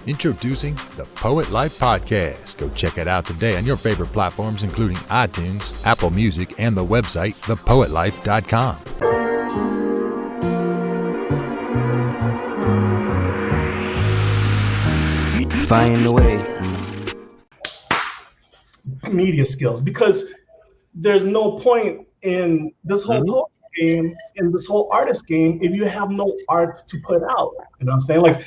Introducing the Poet Life Podcast. Go check it out today on your favorite platforms, including iTunes, Apple Music, and the website, thepoetlife.com. Find a way. Media skills, because there's no point in this whole poetry game, in this whole artist game, if you have no art to put out. You know what I'm saying? Like,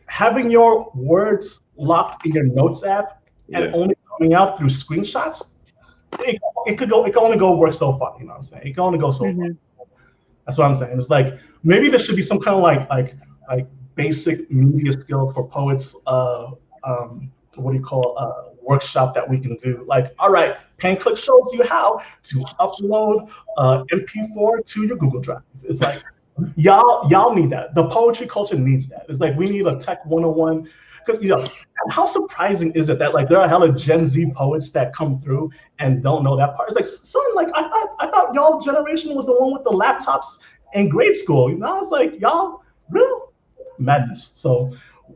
having your words locked in your notes app and only coming out through screenshots, it can only go work so far. You know what I'm saying? It can only go so far. That's what I'm saying. It's like, maybe there should be some kind of like basic media skills for poets. Workshop that we can do. Like, all right, PanClick shows you how to upload MP4 to your Google Drive. It's like, y'all need that. The poetry culture needs that. It's like, we need a tech 101, because how surprising is it that like there are hella Gen Z poets that come through and don't know that part? It's like, son, like I thought y'all generation was the one with the laptops in grade school. It's like, y'all real madness. So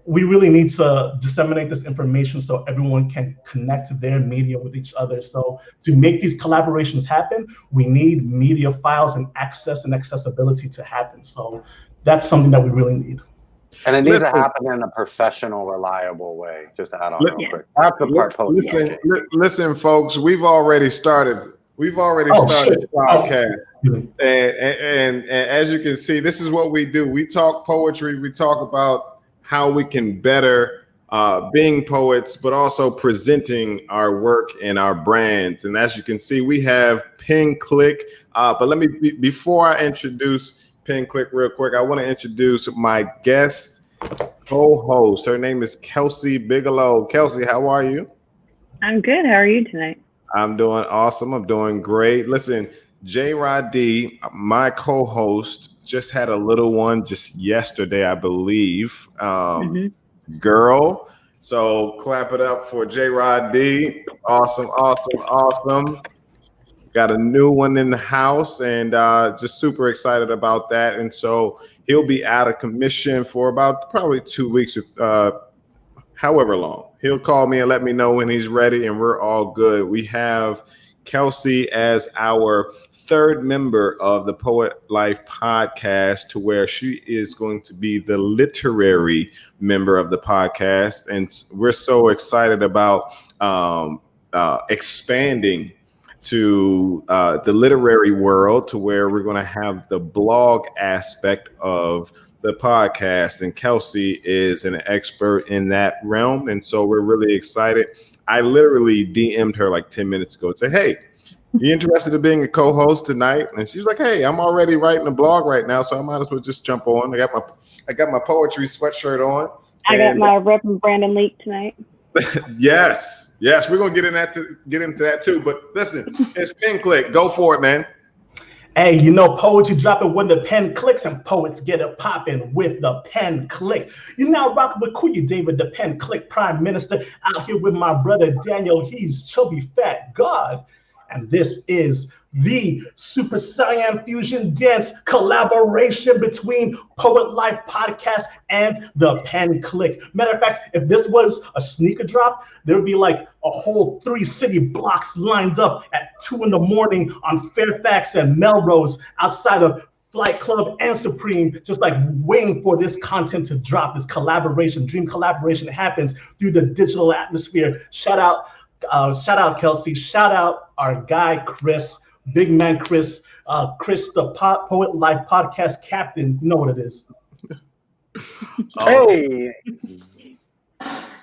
we really need to disseminate this information so everyone can connect their media with each other. So to make these collaborations happen, we need media files and access and accessibility to happen. So that's something that we really need. And it needs to happen in a professional, reliable way. Just to add on real quick. That's the part. Listen, folks, we've already started. The podcast. And as you can see, this is what we do. We talk poetry. We talk about how we can better being poets, but also presenting our work and our brands. And as you can see, we have PenClick. But let me, before I introduce PenClick real quick, I want to introduce my guest co-host. Her name is Kelsey Bigelow. Kelsey, how are you? I'm good. How are you tonight? I'm doing awesome. I'm doing great. Listen, J-Rod D, my co-host, just had a little one just yesterday, I believe. Girl. So clap it up for J-Rod D. Awesome. Got a new one in the house, and just super excited about that. And so he'll be out of commission for about probably 2 weeks, however long. He'll call me and let me know when he's ready, and we're all good. We have Kelsey as our third member of the Poet Life podcast, to where she is going to be the literary member of the podcast. And we're so excited about expanding to the literary world, to where we're going to have the blog aspect of the podcast. And Kelsey is an expert in that realm. And so we're really excited. I literally DM'd her like 10 minutes ago and said, hey, you interested in being a co-host tonight? And she's like, hey, I'm already writing a blog right now, so I might as well just jump on. I got my poetry sweatshirt on. I got my Rep and Brandon Leak tonight. Yes, we're gonna get into that too. But listen, it's PenClick. Go for it, man. Hey, poetry dropping when the pen clicks, and poets get it popping with the PenClick. You're now rocking with Kuya David, the PenClick Prime Minister, out here with my brother Daniel. He's chubby fat God. And this is the Super Saiyan Fusion Dance collaboration between Poet Life Podcast and the PenClick. Matter of fact, if this was a sneaker drop, there would be like a whole 3 city blocks lined up at 2 a.m. on Fairfax and Melrose outside of Flight Club and Supreme, just like waiting for this content to drop, this collaboration, dream collaboration that happens through the digital atmosphere. Shout out Kelsey, shout out our guy Chris, big man Chris, the Poet Life podcast captain. You know what it is. Hey,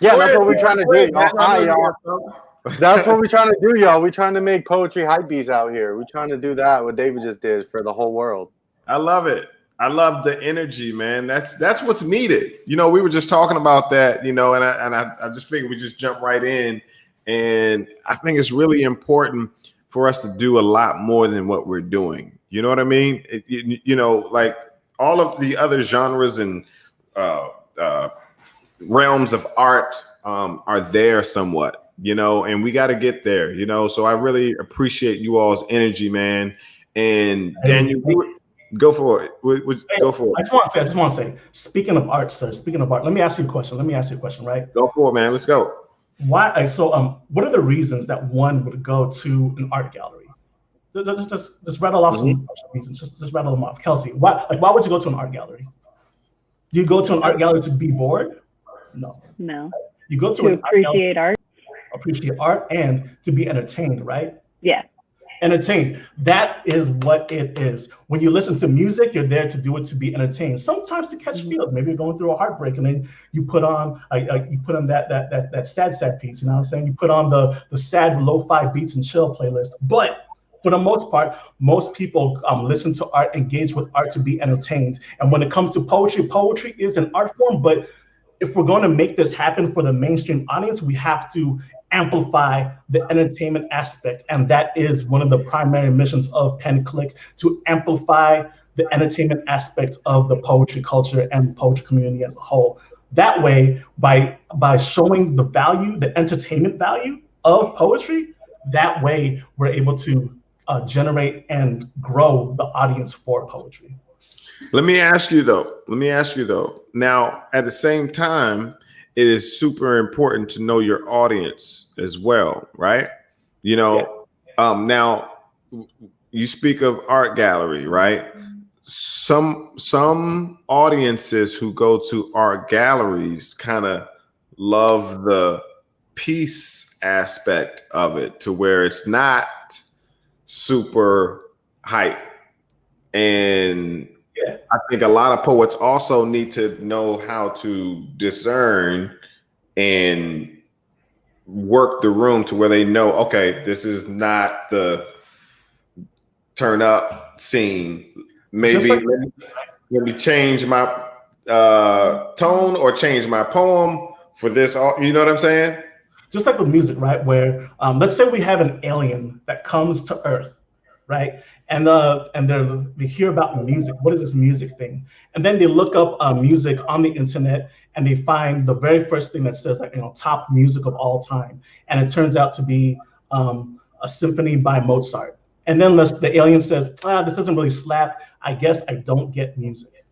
yeah, that's what we're trying to do. Hi, y'all. That's what we're trying to do, y'all. We're trying to make poetry hypebeasts out here. We're trying to do that, what David just did for the whole world. I love it. I love the energy, man. That's what's needed. We were just talking about that, and I just figured we just jump right in. And I think it's really important for us to do a lot more than what we're doing. You know what I mean? Like all of the other genres and realms of art are there somewhat, and we got to get there, So I really appreciate you all's energy, man. And Daniel, Go for it. Go for it. I just want to say, speaking of art, sir, let me ask you a question, right? Go for it, man. Let's go. Why? What are the reasons that one would go to an art gallery? Just rattle off some reasons. Just rattle them off. Kelsey, why would you go to an art gallery? Do you go to an art gallery to be bored? No. You go to appreciate art. Appreciate art and to be entertained, right? Yeah. Entertained. That is what it is. When you listen to music, you're there to do it to be entertained. Sometimes to catch feels. Maybe you're going through a heartbreak, and then you put on that sad piece. You know what I'm saying? You put on the sad lo-fi beats and chill playlist. But for the most part, most people listen to art, engage with art to be entertained. And when it comes to poetry, poetry is an art form. But if we're going to make this happen for the mainstream audience, we have to amplify the entertainment aspect. And that is one of the primary missions of Pen Click, to amplify the entertainment aspect of the poetry culture and poetry community as a whole. That way, by showing the value, the entertainment value of poetry, that way we're able to generate and grow the audience for poetry. Let me ask you though. Now, at the same time, it is super important to know your audience as well, right? You know, now you speak of art gallery, right? Some audiences who go to art galleries kind of love the piece aspect of it, to where it's not super hype. And I think a lot of poets also need to know how to discern and work the room to where they know, okay, this is not the turn up scene. Maybe let me change my tone or change my poem for this. You know what I'm saying? Just like with music, right? Where let's say we have an alien that comes to Earth, right? And they hear about music. What is this music thing? And then they look up music on the internet, and they find the very first thing that says, like, top music of all time. And it turns out to be a symphony by Mozart. And then the alien says, this doesn't really slap. I guess I don't get music,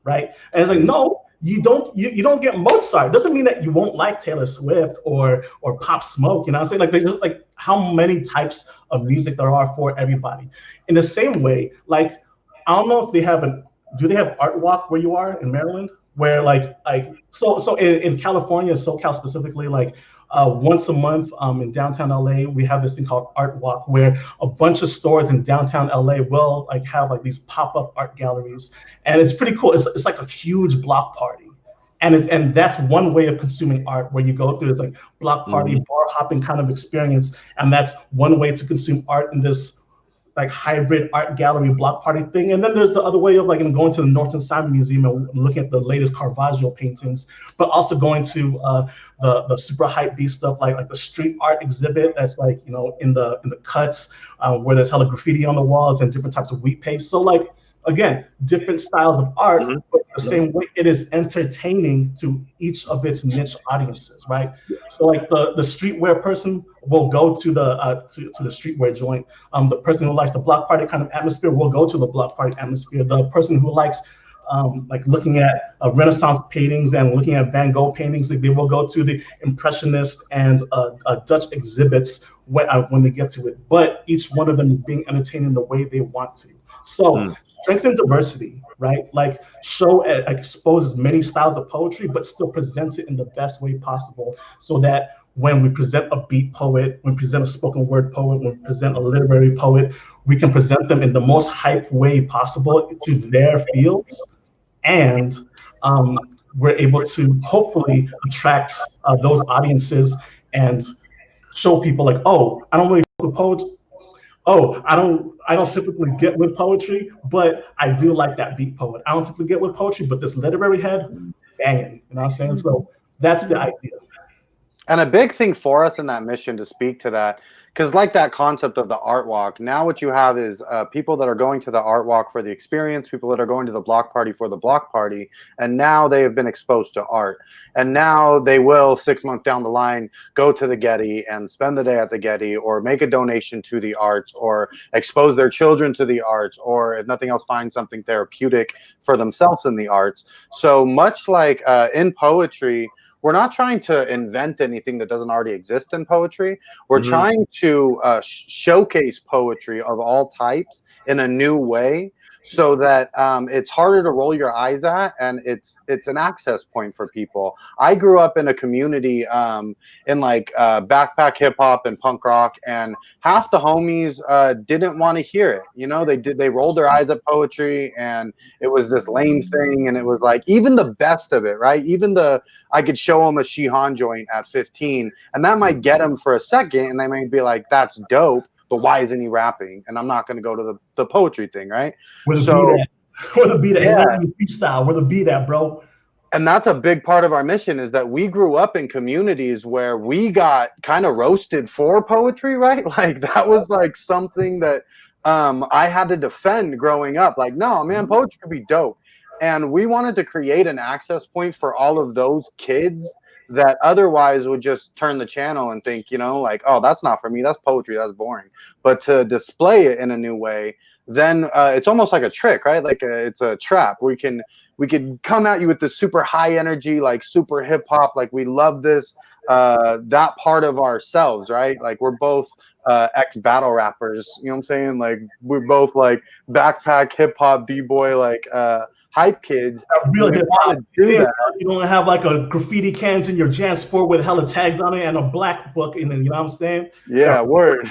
right? And it's like, no, you don't get Mozart. Doesn't mean that you won't like Taylor Swift or Pop Smoke. You know what I'm saying? Like, there's just like how many types of music there are for everybody. In the same way, like, I don't know if do they have Art Walk where you are in Maryland? Where so in California, SoCal specifically, like once a month in downtown LA, we have this thing called Art Walk, where a bunch of stores in downtown LA will have these pop-up art galleries, and it's pretty cool. It's like a huge block party, and that's one way of consuming art, where you go through this like block party, bar hopping kind of experience, and that's one way to consume art in this like hybrid art gallery block party thing. And then there's the other way of going to the Norton Simon Museum and looking at the latest Caravaggio paintings, but also going to the super hype beast stuff like the street art exhibit that's in the cuts where there's hella graffiti on the walls and different types of wheat paste. So again, different styles of art, but the same way it is entertaining to each of its niche audiences, right? So the streetwear person will go to the streetwear joint. The person who likes the block party kind of atmosphere will go to the block party atmosphere. The person who likes looking at Renaissance paintings and looking at Van Gogh paintings, they will go to the Impressionist and Dutch exhibits when they get to it. But each one of them is being entertained in the way they want to. So strengthen diversity, right? Show, expose as many styles of poetry, but still present it in the best way possible, so that when we present a beat poet, when we present a spoken word poet, when we present a literary poet, we can present them in the most hype way possible to their fields. And we're able to hopefully attract those audiences and show people oh, I don't really fuck with poetry. Oh, I don't typically get with poetry, but I do like that beat poet. I don't typically get with poetry, but this literary head, banging. You know what I'm saying? So that's the idea. And a big thing for us in that mission to speak to that, because like that concept of the art walk, now what you have is people that are going to the art walk for the experience, people that are going to the block party for the block party, and now they have been exposed to art. And now they will, 6 months down the line, go to the Getty and spend the day at the Getty, or make a donation to the arts, or expose their children to the arts, or if nothing else, find something therapeutic for themselves in the arts. So much like in poetry, we're not trying to invent anything that doesn't already exist in poetry. We're trying to showcase poetry of all types in a new way, so that it's harder to roll your eyes at, and it's an access point for people. I grew up in a community in like backpack hip hop and punk rock, and half the homies didn't want to hear it. You know, they rolled their eyes at poetry, and it was this lame thing. And it was like, even the best of it, right? Even I could show them a Shihan joint at 15, and that might get them for a second, and they might be like, that's dope, but why isn't he rapping? And I'm not going to go to the poetry thing, right? Where the beat at? Yeah. Freestyle. Where the beat at, bro? And that's a big part of our mission, is that we grew up in communities where we got kind of roasted for poetry, right? Like that was like something that I had to defend growing up. Like, no, man, poetry could be dope. And we wanted to create an access point for all of those kids that otherwise would just turn the channel and think, you know, like, oh, that's not for me. That's poetry. That's boring. But to display it in a new way, then it's almost like a trick, right? Like it's a trap. We could come at you with this super high energy, like super hip hop, like we love this, that part of ourselves, right? Like we're both ex battle rappers, you know what I'm saying? Like we're both like backpack hip hop b-boy, like hype kids. Real hip hop. You don't have like a graffiti cans in your Jan Sport with hella tags on it and a black book in it, you know what I'm saying? Yeah, word.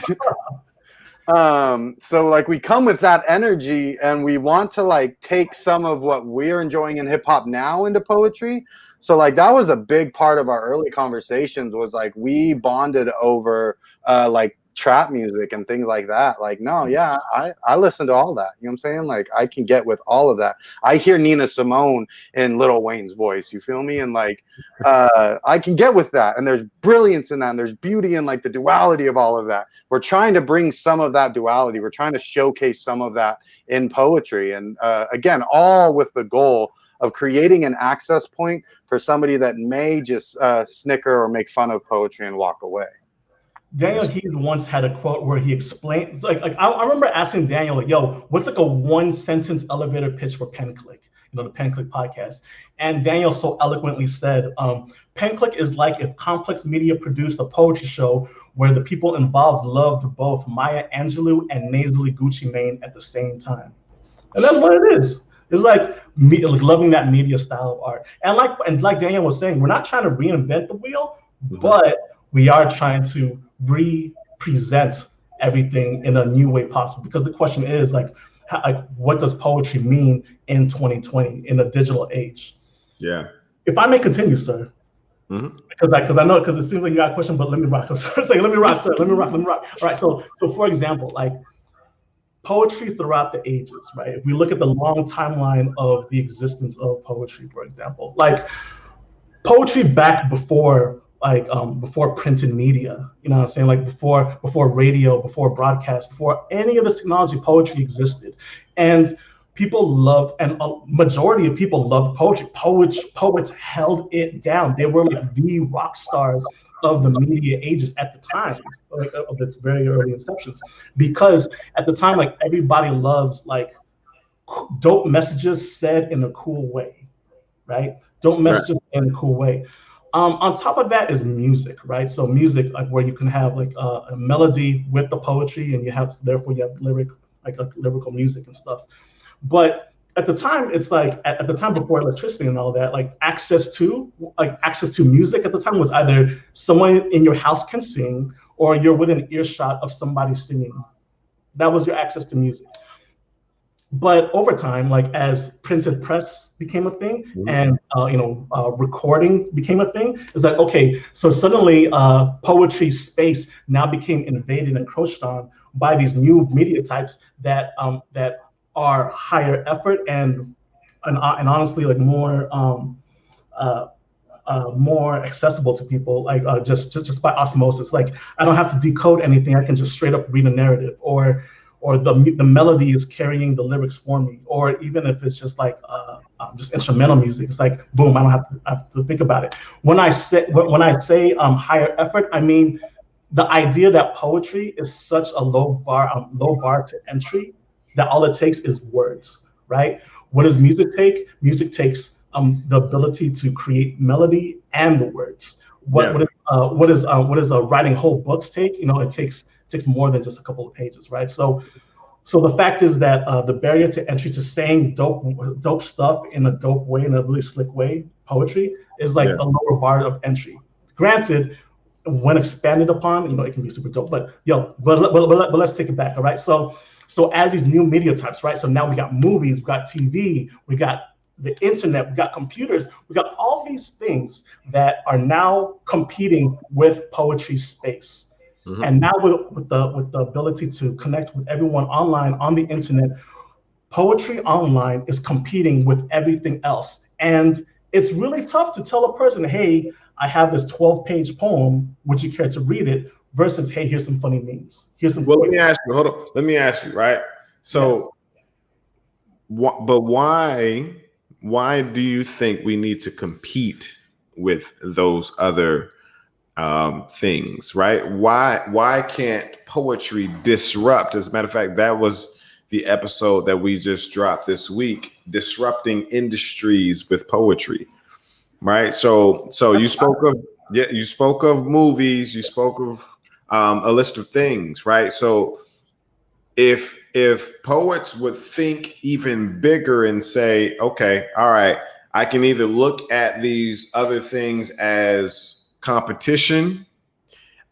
So like we come with that energy, and we want to like take some of what we're enjoying in hip hop now into poetry. So like that was a big part of our early conversations, was like we bonded over like trap music and things like that. Like, no, yeah, I listen to all that. You know what I'm saying? Like I can get with all of that. I hear Nina Simone in Lil Wayne's voice. You feel me? And like I can get with that. And there's brilliance in that. And there's beauty in like the duality of all of that. We're trying to bring some of that duality. We're trying to showcase some of that in poetry. And again, all with the goal of creating an access point for somebody that may just snicker or make fun of poetry and walk away. Daniel Heath once had a quote where he explains, like I remember asking Daniel, like, yo, what's like a 1-sentence elevator pitch for PenClick, you know, the PenClick podcast. And Daniel so eloquently said, PenClick is like if Complex Media produced a poetry show where the people involved loved both Maya Angelou and Nasally Gucci Mane at the same time. And that's what it is. It's like loving that media style of art. And like Daniel was saying, we're not trying to reinvent the wheel, but we are trying to re-present everything in a new way possible. Because the question is like what does poetry mean in 2020 in a digital age? Yeah. If I may continue, sir, because I know, because it seems like you got a question, but let me rock. Let me rock, sir. Let me rock. All right. So for example, like poetry throughout the ages, right? If we look at the long timeline of the existence of poetry, for example, like poetry back before printed media, you know what I'm saying? Like before radio, before broadcast, before any of this technology, poetry existed. And people loved, and a majority of people loved poetry. Poets held it down. They were like the rock stars of the media ages at the time, like of its very early inceptions. Because at the time, like everybody loves like dope messages said in a cool way, right? Dope messages in a cool way. On top of that is music, right? So music, like where you can have like a melody with the poetry, and therefore you have lyrical music and stuff. But at the time, it's like at the time before electricity and all that, like access to music at the time was either someone in your house can sing, or you're within earshot of somebody singing. That was your access to music. But over time, like as printed press became a thing, and recording became a thing, it's like, okay, so suddenly poetry space now became invaded and encroached on by these new media types that are higher effort and honestly like more more accessible to people, like just by osmosis. Like I don't have to decode anything. I can just straight up read a narrative, or the melody is carrying the lyrics for me, or even if it's just like just instrumental music, it's like boom, I don't have to think about it. When I say higher effort, I mean the idea that poetry is such a low bar to entry that all it takes is words, right? What does music take? Music takes the ability to create melody and the words. What is writing whole books take? You know, it takes more than just a couple of pages, right? So the fact is that the barrier to entry to saying dope stuff in a dope way, in a really slick way, poetry, is like a lower bar of entry. Granted, when expanded upon, you know, it can be super dope. But let's take it back, all right? So as these new media types, right? So now we got movies, we got TV, we got the internet, we got computers, we got all these things that are now competing with poetry space. Mm-hmm. And now with the ability to connect with everyone online on the internet, poetry online is competing with everything else. And it's really tough to tell a person, hey, I have this 12-page poem, would you care to read it? Versus, hey, here's some funny memes. Here's some. Well, let me ask you. Hold on. Let me ask you. Right. So, but why do you think we need to compete with those other things? Right. Why can't poetry disrupt? As a matter of fact, that was the episode that we just dropped this week, disrupting industries with poetry. Right. So you spoke of movies. You spoke of a list of things, right? So if poets would think even bigger and say, okay, all right, I can either look at these other things as competition.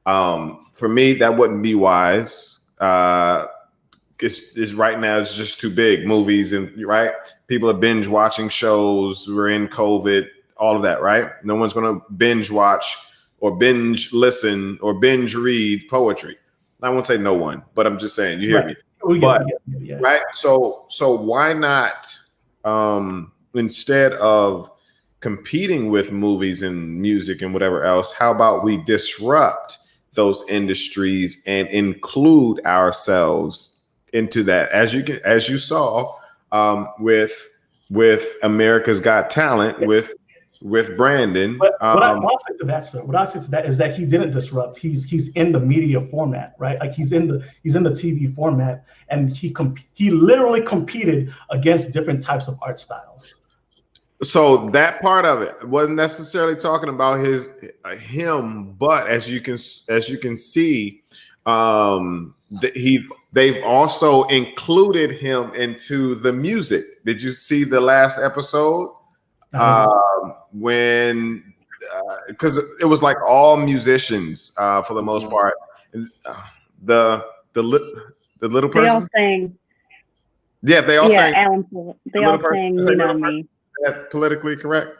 For me, that wouldn't be wise. It's right now, it's just too big. Movies and right, people are binge watching shows. We're in COVID, all of that, right? No one's going to binge watch or binge listen or binge read poetry. I won't say no one, but I'm just saying, you hear me? Yeah. Right. So why not, instead of competing with movies and music and whatever else, how about we disrupt those industries and include ourselves into that? As you saw with America's Got Talent, with Brandon. But what I say to that is that he didn't disrupt. He's in the media format, right? Like he's in the TV format, and he literally competed against different types of art styles. So that part of it wasn't necessarily talking about him, but as you can see, they've also included him into the music. Did you see the last episode? When because it was like all musicians for the most part. The little person. They all sang. Yeah, they all sang. They all sang "Lean on Me." That politically correct?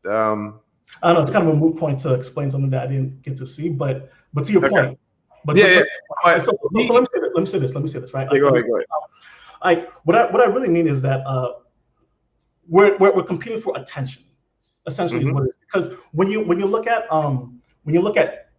I don't know. It's kind of a moot point to explain something that I didn't get to see, but to your point. But so let me say this, right? Yeah, go ahead. Like what I really mean is that we're competing for attention. Essentially, is what it is. Because when you look at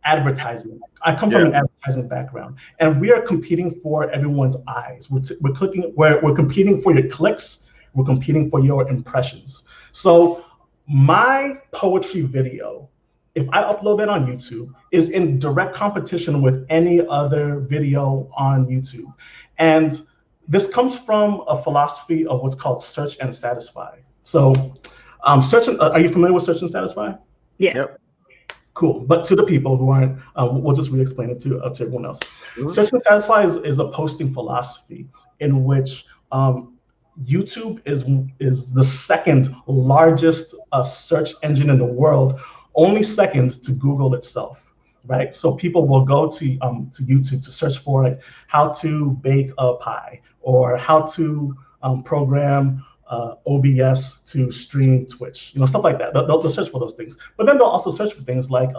advertising, I come from an advertising background, and we are competing for everyone's eyes. We're competing for your clicks. We're competing for your impressions. So my poetry video, if I upload that on YouTube, is in direct competition with any other video on YouTube. And this comes from a philosophy of what's called search and satisfy. So are you familiar with search and satisfy? Yeah. Yep. Cool. But to the people who aren't, we'll just re-explain it to everyone else. Mm-hmm. Search and satisfy is a posting philosophy in which YouTube is the second largest search engine in the world, only second to Google itself, right? So people will go to YouTube to search for like how to bake a pie or how to program OBS to stream Twitch, stuff like that. They'll search for those things, but then they'll also search for things like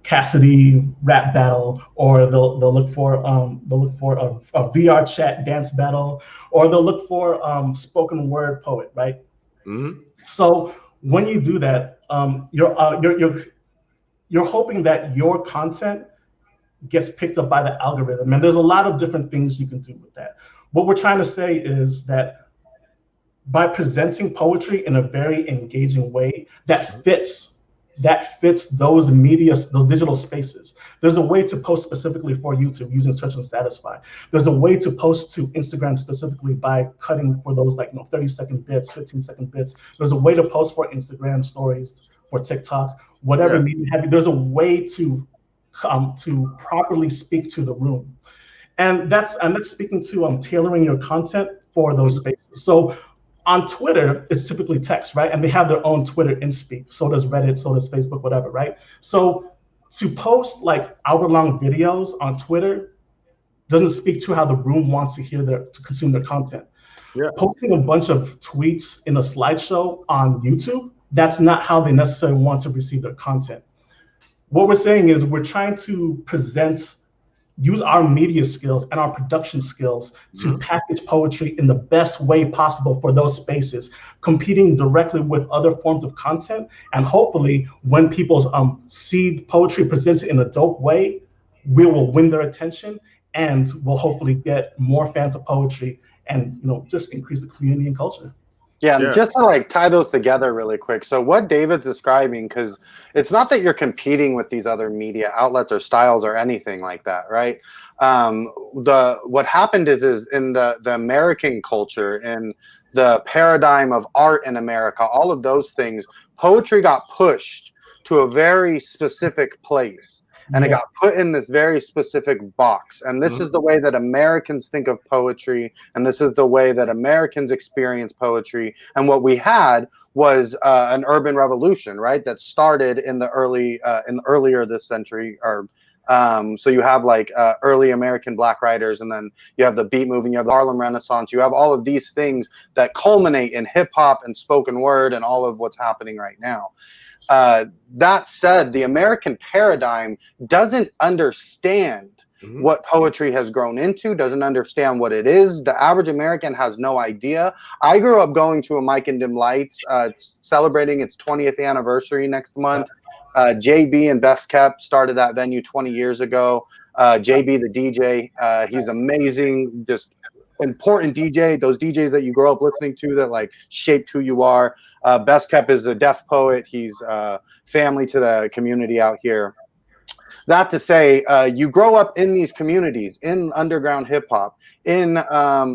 Cassidy rap battle, or they'll look for a VR chat dance battle, or they'll look for spoken word poet, right? So when you do that, you're hoping that your content gets picked up by the algorithm. And there's a lot of different things you can do with that. What we're trying to say is that by presenting poetry in a very engaging way that fits those those digital spaces. There's a way to post specifically for YouTube using search and satisfy. There's a way to post to Instagram specifically by cutting for those 30-second bits, 15-second bits. There's a way to post for Instagram stories, for TikTok, whatever medium have you. There's a way to properly speak to the room. And that's speaking to tailoring your content for those spaces. So on Twitter, it's typically text, right? And they have their own Twitter in speak. So does Reddit, so does Facebook, whatever, right? So to post hour-long videos on Twitter doesn't speak to how the room wants to to consume their content. Yeah. Posting a bunch of tweets in a slideshow on YouTube, that's not how they necessarily want to receive their content. What we're saying is we're trying to use our media skills and our production skills to package poetry in the best way possible for those spaces, competing directly with other forms of content. And hopefully when people see poetry presented in a dope way, we will win their attention and we'll hopefully get more fans of poetry and just increase the community and culture. Yeah, and just to tie those together really quick. So what David's describing, because it's not that you're competing with these other media outlets or styles or anything like that, right? What happened is in the American culture, in the paradigm of art in America, all of those things, poetry got pushed to a very specific place. And it got put in this very specific box. And this is the way that Americans think of poetry. And this is the way that Americans experience poetry. And what we had was an urban revolution, right? That started in the earlier this century. So you have early American Black writers, and then you have the beat movement, you have the Harlem Renaissance, you have all of these things that culminate in hip hop and spoken word and all of what's happening right now. That said, the American paradigm doesn't understand what poetry has grown into, doesn't understand what it is. The average American has no idea. I grew up going to a Mike and Dim Lights, celebrating its 20th anniversary next month. JB and Best Kept started that venue 20 years ago. JB, the DJ, he's amazing, just important DJ, those DJs that you grow up listening to that shaped who you are. Best Kept is a deaf poet. He's family to the community out here. That to say, you grow up in these communities, in underground hip hop, in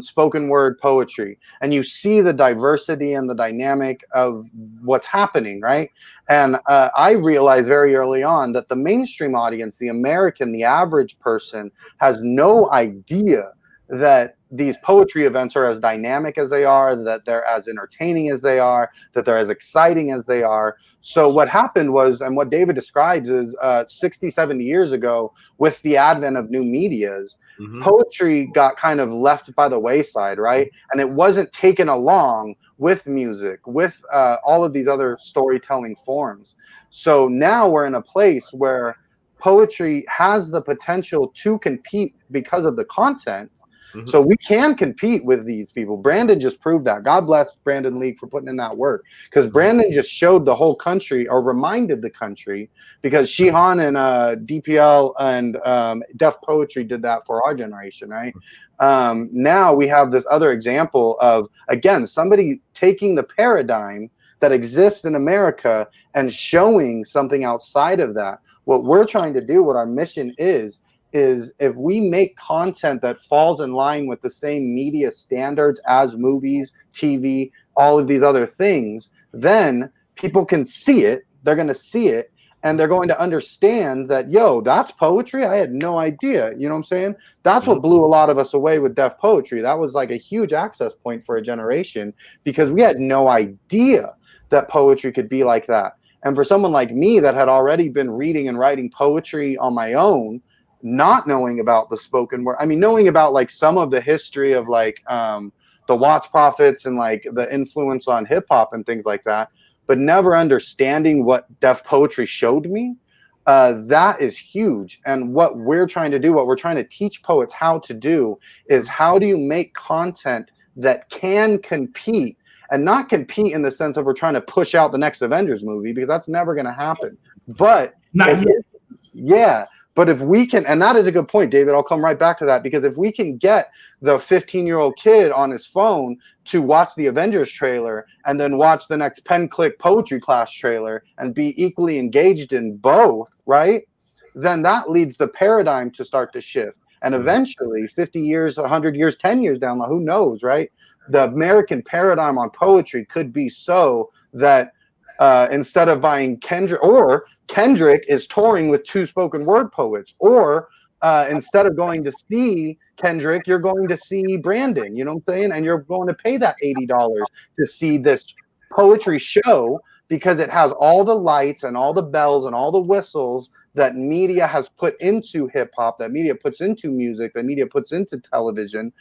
spoken word poetry, and you see the diversity and the dynamic of what's happening, right? And I realized very early on that the mainstream audience, the American, the average person, has no idea that these poetry events are as dynamic as they are, that they're as entertaining as they are, that they're as exciting as they are. So what happened was, and what David describes is 60, 70 years ago, with the advent of new medias, poetry got kind of left by the wayside, right? And it wasn't taken along with music, with all of these other storytelling forms. So now we're in a place where poetry has the potential to compete because of the content. So we can compete with these people. Brandon just proved that. God bless Brandon League for putting in that work, because Brandon just showed the whole country, or reminded the country, because Shihan and DPL and Def Poetry did that for our generation, right? Now we have this other example of, again, somebody taking the paradigm that exists in America and showing something outside of that. What we're trying to do, what our mission is if we make content that falls in line with the same media standards as movies, TV, all of these other things, then people can see it, they're going to see it, and they're going to understand that, yo, that's poetry? I had no idea. You know what I'm saying? That's what blew a lot of us away with Def Poetry. That was like a huge access point for a generation, because we had no idea that poetry could be like that. And for someone like me that had already been reading and writing poetry on my own, not knowing about the spoken word, I mean, knowing about some of the history of the Watts Prophets and the influence on hip hop and things like that, but never understanding what Def Poetry showed me, that is huge. And what we're trying to do, what we're trying to teach poets how to do, is how do you make content that can compete and not compete in the sense of we're trying to push out the next Avengers movie, because that's never going to happen. But Not yet. yeah, but if we can, and that is a good point, David, I'll come right back to that, because if we can get the 15-year-old kid on his phone to watch the Avengers trailer and then watch the next pen click poetry class trailer and be equally engaged in both, right? Then that leads the paradigm to start to shift. And eventually 50 years, 100 years, 10 years down the line, who knows, right? The American paradigm on poetry could be so that instead of buying Kendrick is touring with 2 spoken word poets, or instead of going to see Kendrick, you're going to see Brandon, you know what I'm saying? And you're going to pay that $80 to see this poetry show, because it has all the lights and all the bells and all the whistles that media has put into hip hop, that media puts into music, that media puts into television,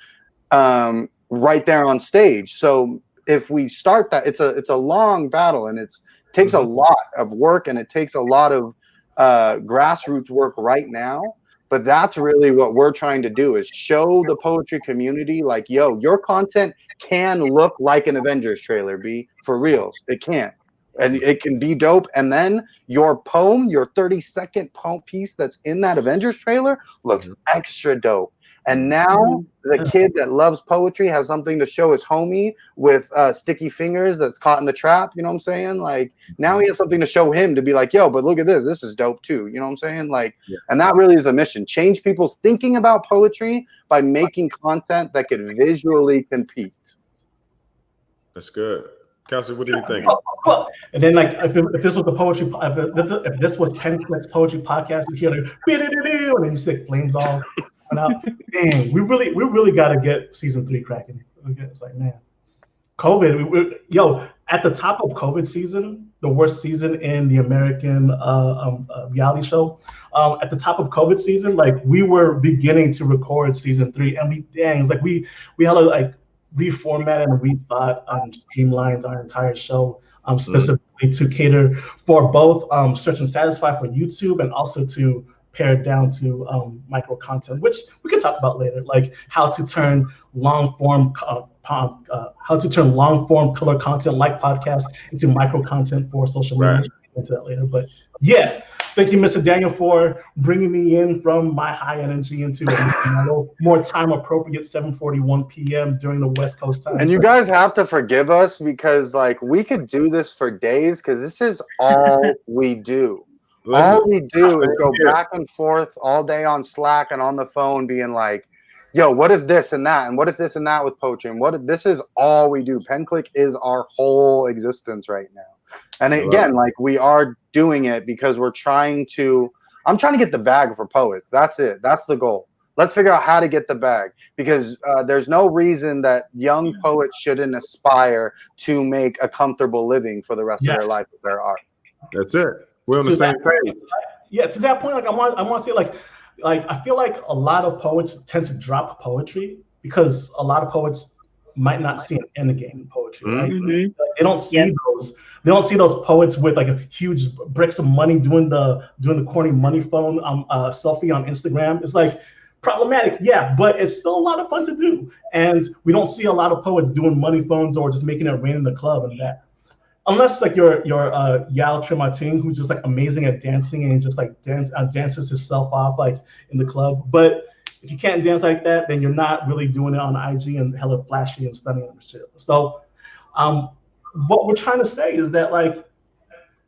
right there on stage. So if we start that, it's a long battle, and it takes a lot of work, and it takes a lot of grassroots work right now. But that's really what we're trying to do, is show the poetry community, like, yo, your content can look like an Avengers trailer, B, for reals. It can. And it can be dope. And then your poem, your 30-second poem piece that's in that Avengers trailer looks extra dope. And now the kid that loves poetry has something to show his homie with sticky fingers that's caught in the trap. You know what I'm saying? Like, now he has something to show him to be like, yo, but look at this. This is dope too. You know what I'm saying? Like, and that really is the mission. Change people's thinking about poetry by making content that could visually compete. That's good. Kelsey, what do you think? And then, like, if this was the poetry, if this was Pen Click's poetry podcast, you hear like, and then you see flames all coming out. Dang, we really got to get season 3 cracking. It's like, man, COVID. At the top of COVID season, the worst season in the American reality show. At the top of COVID season, like, we were beginning to record season 3, and it's like we had to like reformat and rethought streamlined our entire show, specifically to cater for both search and satisfy for YouTube, and also to pare it down to micro content, which we can talk about later, like how to turn long form color content like podcasts into micro content for social media. We'll into that later, but yeah. Thank you, Mr. Daniel, for bringing me in from my high energy into a more time-appropriate 7:41 p.m. during the West Coast time. And you guys have to forgive us, because, like, we could do this for days, because this is all we do. All we do is go back and forth all day on Slack and on the phone, being like, yo, what if this and that? And what if this and that with poetry? And what if this is all we do? PenClick is our whole existence right now. And again, like, we are doing it because I'm trying to get the bag for poets. That's it. That's the goal. Let's figure out how to get the bag, because there's no reason that young poets shouldn't aspire to make a comfortable living for the rest of their life with their art. That's it. We're on the same page. Yeah, to that point, like, I want to say, like I feel like a lot of poets tend to drop poetry because a lot of poets might not see an end game in poetry, right? Like, they don't see those. They don't see those poets with like a huge bricks of money doing the corny money phone selfie on Instagram. It's like problematic, yeah, but it's still a lot of fun to do. And we don't see a lot of poets doing money phones or just making it rain in the club and that. Unless like your Yall Trimartin, who's just like amazing at dancing and just like dances himself off like in the club. But if you can't dance like that, then you're not really doing it on IG and hella flashy and stunning and shit. So what we're trying to say is that, like,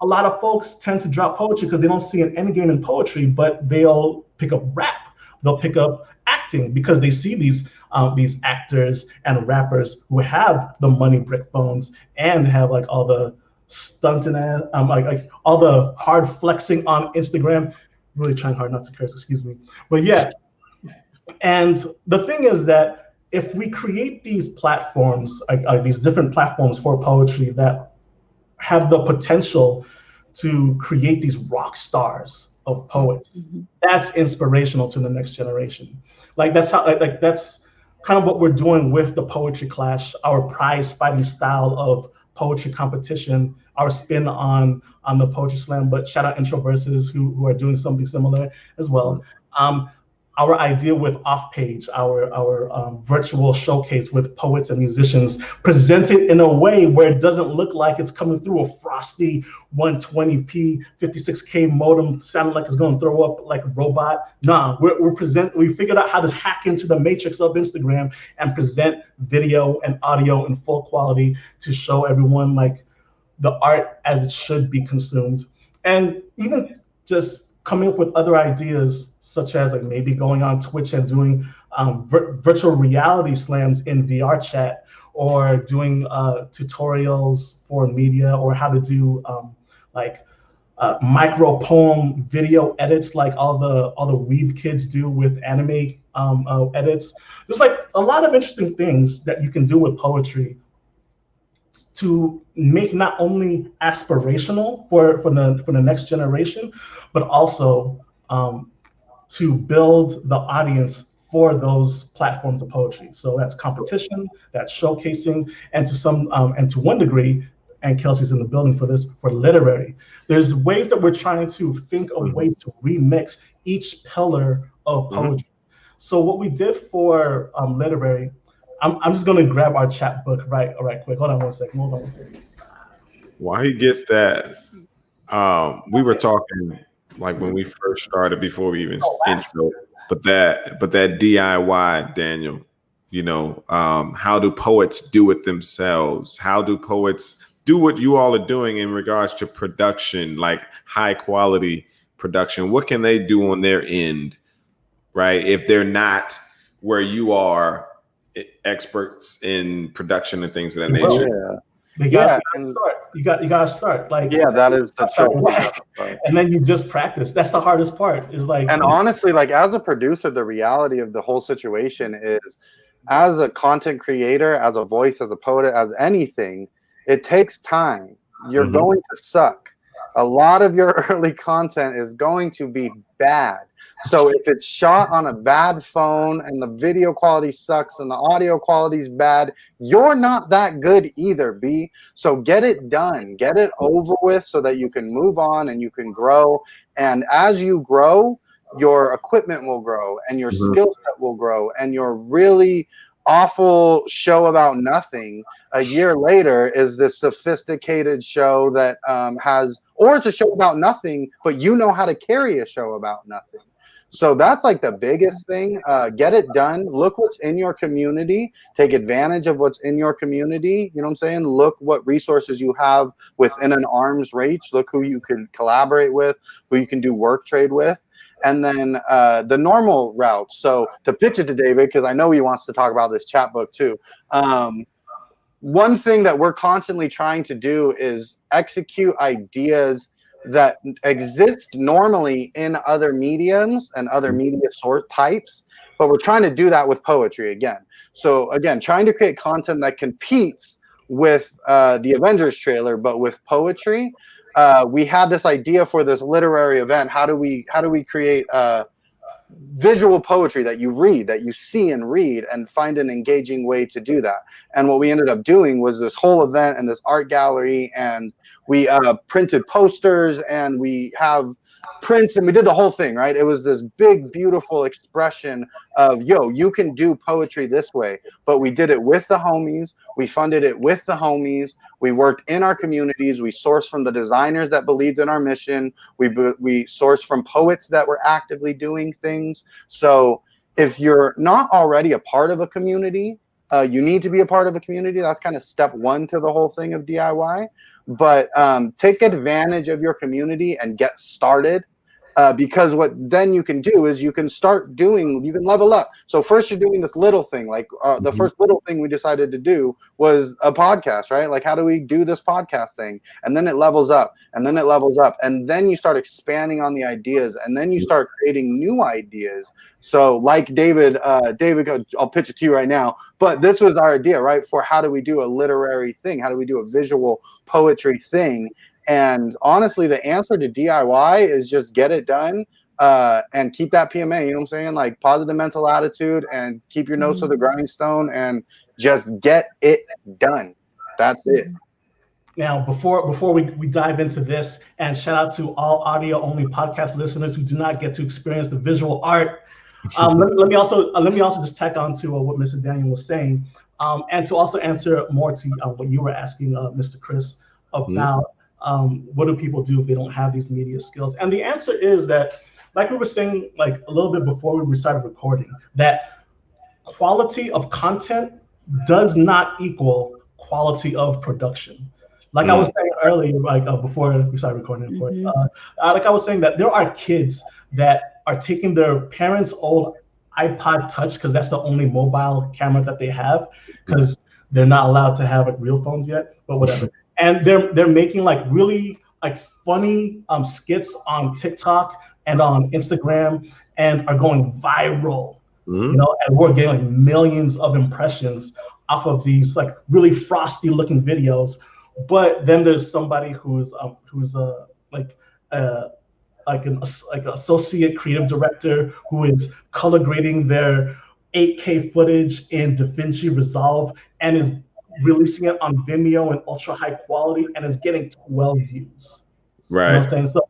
a lot of folks tend to drop poetry because they don't see an end game in poetry, but they'll pick up rap, they'll pick up acting because they see these actors and rappers who have the money brick phones and have like all the stunting like all the hard flexing on Instagram. Really trying hard not to curse, excuse me. But yeah, and the thing is that if we create these platforms, these different platforms for poetry that have the potential to create these rock stars of poets, that's inspirational to the next generation. Like that's how, like that's kind of what we're doing with the Poetry Clash, our prize fighting style of poetry competition, our spin on the Poetry Slam. But shout out Introverses who are doing something similar as well. our idea with Off Page, our virtual showcase with poets and musicians, presented in a way where it doesn't look like it's coming through a frosty 120p 56K modem, sounding like it's going to throw up like a robot. Nah, we figured out how to hack into the matrix of Instagram and present video and audio in full quality to show everyone like the art as it should be consumed. And even just coming up with other ideas, such as like maybe going on Twitch and doing virtual reality slams in VR chat, or doing tutorials for media, or how to do micro poem video edits, like all the weeb kids do with anime edits. There's like a lot of interesting things that you can do with poetry to make not only aspirational for the next generation, but also to build the audience for those platforms of poetry. So that's competition, that's showcasing, and to one degree, and Kelsey's in the building for this, for literary. There's ways that we're trying to think of ways to remix each pillar of poetry. So what we did for literary, I'm just gonna grab our chapbook right quick. Hold on one second. While he gets that, we were talking like when we first started, before we even intro, but that DIY, Daniel, you know, how do poets do it themselves? How do poets do what you all are doing in regards to production, like high quality production? What can they do on their end, right? If they're not where you are, experts in production and things of that nature. You gotta start. Like, that is the trick. And then you just practice. That's the hardest part. Is like, and honestly, like as a producer, the reality of the whole situation is, as a content creator, as a voice, as a poet, as anything, it takes time. You're going to suck. A lot of your early content is going to be bad. So if it's shot on a bad phone and the video quality sucks and the audio quality is bad, you're not that good either, B. So get it done, get it over with so that you can move on and you can grow. And as you grow, your equipment will grow and your skill set will grow, and your really awful show about nothing a year later is this sophisticated show that or it's a show about nothing, but you know how to carry a show about nothing. So that's like the biggest thing. Get it done. Look what's in your community. Take advantage of what's in your community. You know what I'm saying? Look what resources you have within an arm's reach. Look who you can collaborate with, who you can do work trade with. And then the normal route. So to pitch it to David, because I know he wants to talk about this chapbook too. One thing that we're constantly trying to do is execute ideas that exist normally in other mediums and other media sort types, but we're trying to do that with poetry again. So again, trying to create content that competes with the Avengers trailer, but with poetry. We had this idea for this literary event. How do we create visual poetry that you read, that you see and read, and find an engaging way to do that? And what we ended up doing was this whole event and this art gallery, and we printed posters, and we have prints, and we did the whole thing, right? It was this big, beautiful expression of, yo, you can do poetry this way. But we did it with the homies. We funded it with the homies. We worked in our communities. We sourced from the designers that believed in our mission. We sourced from poets that were actively doing things. So if you're not already a part of a community, you need to be a part of a community. That's kind of step one to the whole thing of DIY. But take advantage of your community and get started. Because what then you can do is you can level up. So first you're doing this little thing, like the first little thing we decided to do was a podcast, right? Like, how do we do this podcast thing? And then it levels up, and then it levels up, and then you start expanding on the ideas, and then you start creating new ideas. So like David, I'll pitch it to you right now, but this was our idea, right? For how do we do a literary thing? How do we do a visual poetry thing? And honestly, the answer to DIY is just get it done and keep that PMA, you know what I'm saying? Like positive mental attitude, and keep your nose to the grindstone and just get it done. That's it. Now, before we dive into this, and shout out to all audio only podcast listeners who do not get to experience the visual art, Let me also just tack on to what Mr. Daniel was saying, and to also answer more to what you were asking, Mr. Chris, about what do people do if they don't have these media skills? And the answer is that, like we were saying, like a little bit before we started recording, that quality of content does not equal quality of production. Like I was saying earlier, like before we started recording, of course, like I was saying that there are kids that are taking their parents' old iPod Touch, because that's the only mobile camera that they have, because they're not allowed to have like real phones yet, but whatever. And they're making like really like funny skits on TikTok and on Instagram, and are going viral. You know, and we're getting like millions of impressions off of these like really frosty looking videos. But then there's somebody who's like an associate creative director who is color grading their 8K footage in DaVinci Resolve and is releasing it on Vimeo in ultra high quality and is getting 12 views. Right. You know what I'm saying? So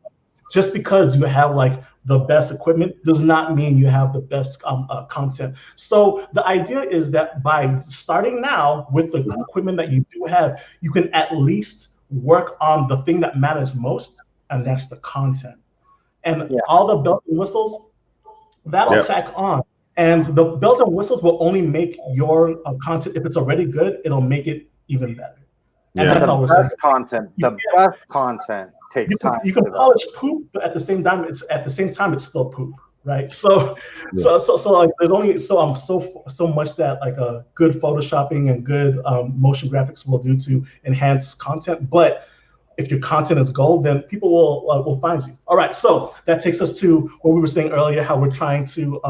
just because you have like the best equipment does not mean you have the best content. So the idea is that by starting now with the equipment that you do have, you can at least work on the thing that matters most, and that's the content. And all the bells and whistles, that'll tack on. And the bells and whistles will only make your content, if it's already good, it'll make it even better. And that's all we're saying. The best content takes time. You can polish poop, but at the same time, it's still poop, right? So like there's only so much that like a good photoshopping and good motion graphics will do to enhance content. But if your content is gold, then people will find you. All right, so that takes us to what we were saying earlier, how we're trying to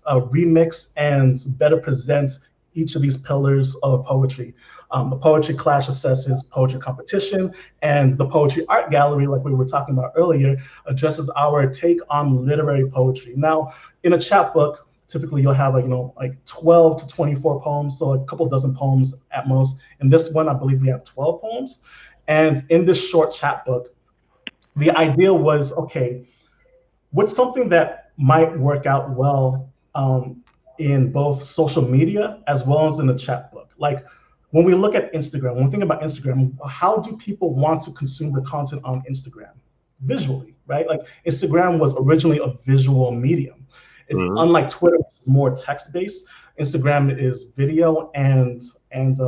remix and better present each of these pillars of poetry. The Poetry Clash assesses poetry competition, and the Poetry Art Gallery, like we were talking about earlier, addresses our take on literary poetry. Now, in a chapbook, typically you'll have like 12 to 24 poems, so a couple dozen poems at most. In this one, I believe we have 12 poems. And in this short chapbook, the idea was, okay, what's something that might work out well in both social media as well as in the chapbook? Like, when we look at Instagram, when we think about Instagram, how do people want to consume the content on Instagram? Visually, right? Like Instagram was originally a visual medium. It's unlike Twitter, which is more text-based. Instagram is video and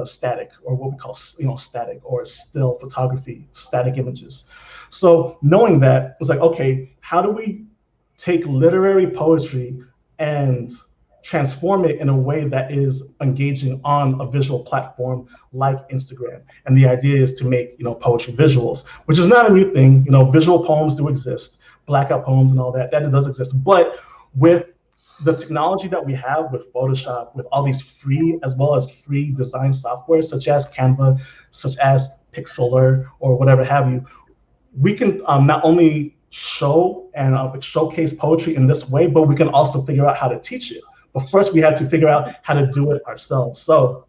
static, or what we call static or still photography, static images. So knowing that, it's like, okay, how do we take literary poetry and transform it in a way that is engaging on a visual platform like Instagram? And the idea is to make poetry visuals, which is not a new thing. Visual poems do exist, blackout poems and all that does exist. But with the technology that we have with Photoshop, with all these free as well as free design software such as Canva, such as Pixlr, or whatever have you, we can not only show and showcase poetry in this way, but we can also figure out how to teach it. But first, we had to figure out how to do it ourselves. So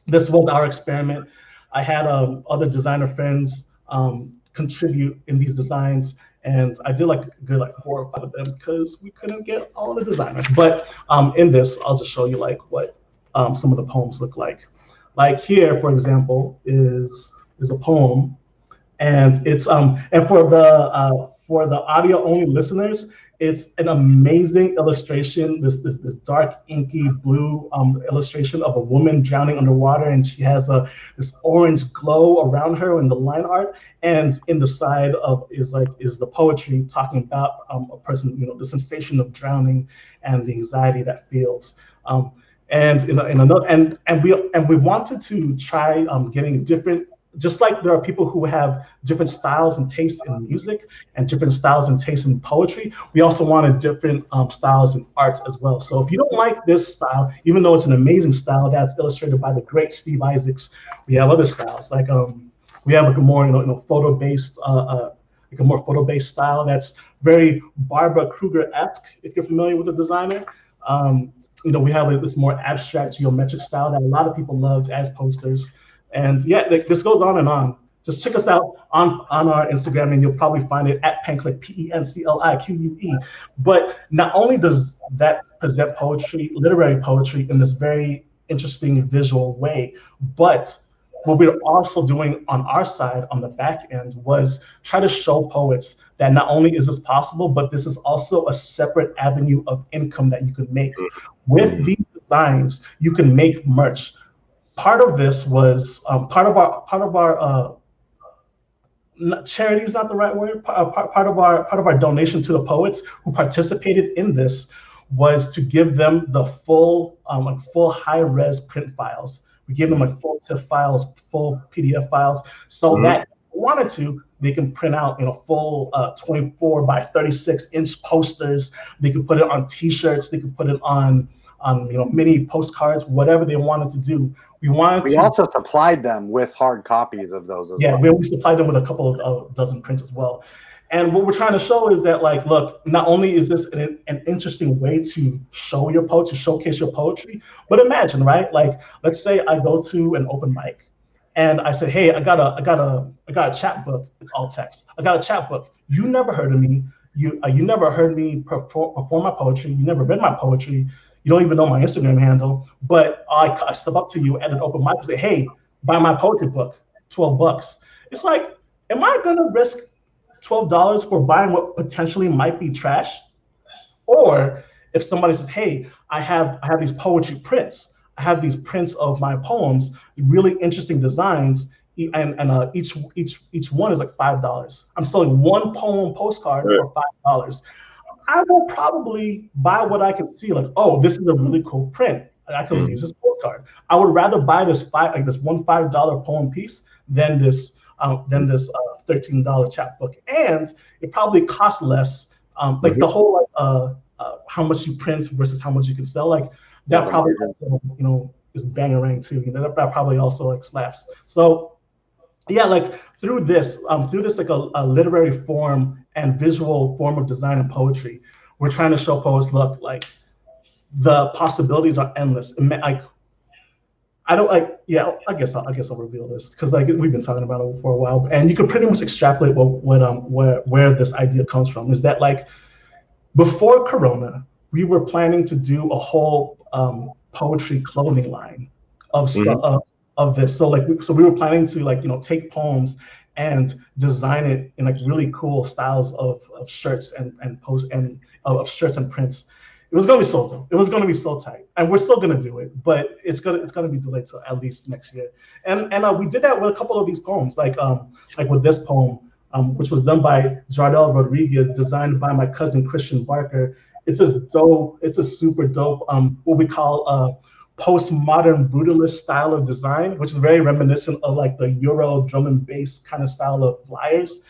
this was our experiment. I had other designer friends contribute in these designs, and I did like 4 or 5 of them because we couldn't get all the designers. But in this, I'll just show you like what some of the poems look like. Like here, for example, is a poem, and it's and for the audio only listeners, it's an amazing illustration, this dark inky blue illustration of a woman drowning underwater, and she has this orange glow around her in the line art, and in the side is the poetry talking about a person, the sensation of drowning and the anxiety that feels. And we wanted to try getting different. Just like there are people who have different styles and tastes in music and different styles and tastes in poetry, we also wanted different styles in arts as well. So if you don't like this style, even though it's an amazing style that's illustrated by the great Steve Isaacs, we have other styles. Like we have like a more photo-based, like a more photo-based style that's very Barbara Kruger-esque, if you're familiar with the designer. We have like this more abstract geometric style that a lot of people loved as posters. And yeah, this goes on and on. Just check us out on our Instagram, and you'll probably find it at Penclique, PENCLIQUE. But not only does that present poetry, literary poetry, in this very interesting visual way, but what we're also doing on our side, on the back end, was try to show poets that not only is this possible, but this is also a separate avenue of income that you can make. With these designs, you can make merch. Part of this was part of our charity is not the right word. Part of our donation to the poets who participated in this was to give them the full high res print files. We gave them like full TIFF files, full PDF files, so that if they wanted to, they can print out full 24 by 36-inch posters. They could put it on T-shirts. They could put it on mini postcards, whatever they wanted to do. We also supplied them with hard copies of those as well. Yeah, we supplied them with a couple of dozen prints as well. And what we're trying to show is that, like, look, not only is this an interesting way to show your poetry, showcase your poetry, but imagine, right? Like, let's say I go to an open mic and I say, hey, I got a chapbook. It's all text. I got a chapbook. You never heard of me. You never heard me perform my poetry. You never read my poetry. You don't even know my Instagram handle. But I step up to you at an open mic and say, hey, buy my poetry book, $12. It's like, am I gonna risk $12 for buying what potentially might be trash? Or if somebody says, hey, I have these poetry prints. I have these prints of my poems, really interesting designs, and each one is like $5. I'm selling one poem postcard for $5. I will probably buy what I can see, like, oh, this is a really cool print. I can use this postcard. I would rather buy this one $5 poem piece than this $13 chapbook, and it probably costs less. Like the whole how much you print versus how much you can sell, like that probably also, is bangerang too. That probably also like slaps. So yeah, like through this like a literary form and visual form of design and poetry, we're trying to show poets, look, like the possibilities are endless. Like I guess I'll reveal this because like we've been talking about it for a while, and you can pretty much extrapolate where this idea comes from. Is that like before Corona, we were planning to do a whole poetry clothing line of stuff of this. So we were planning to take poems and design it in like really cool styles of shirts and post and of shirts and prints. It was gonna be so dope. It was gonna be so tight, and we're still gonna do it, but it's gonna be delayed till at least next year. And we did that with a couple of these poems, like with this poem, which was done by Jardel Rodriguez, designed by my cousin Christian Barker. It's a super dope what we call postmodern brutalist style of design, which is very reminiscent of like the Euro drum and bass kind of style of flyers.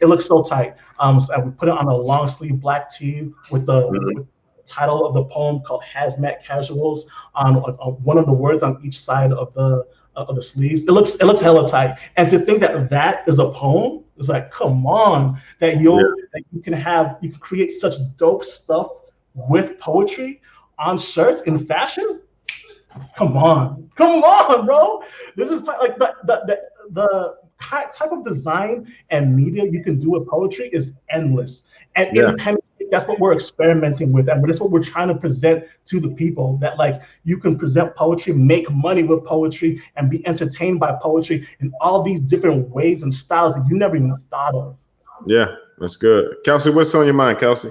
It looks so tight. So we put it on a long sleeve black tee with the title of the poem called Hazmat Casuals on one of the words on each side of the sleeves. It looks hella tight. And to think that is a poem, it's like, come on, that you can create such dope stuff with poetry on shirts in fashion. Come on, bro. This is like the type of design and media you can do with poetry is endless. And independent, that's what we're experimenting with, and that's what we're trying to present to the people, that like you can present poetry, make money with poetry, and be entertained by poetry in all these different ways and styles that you never even thought of. Yeah, that's good. Kelsey, what's on your mind, Kelsey?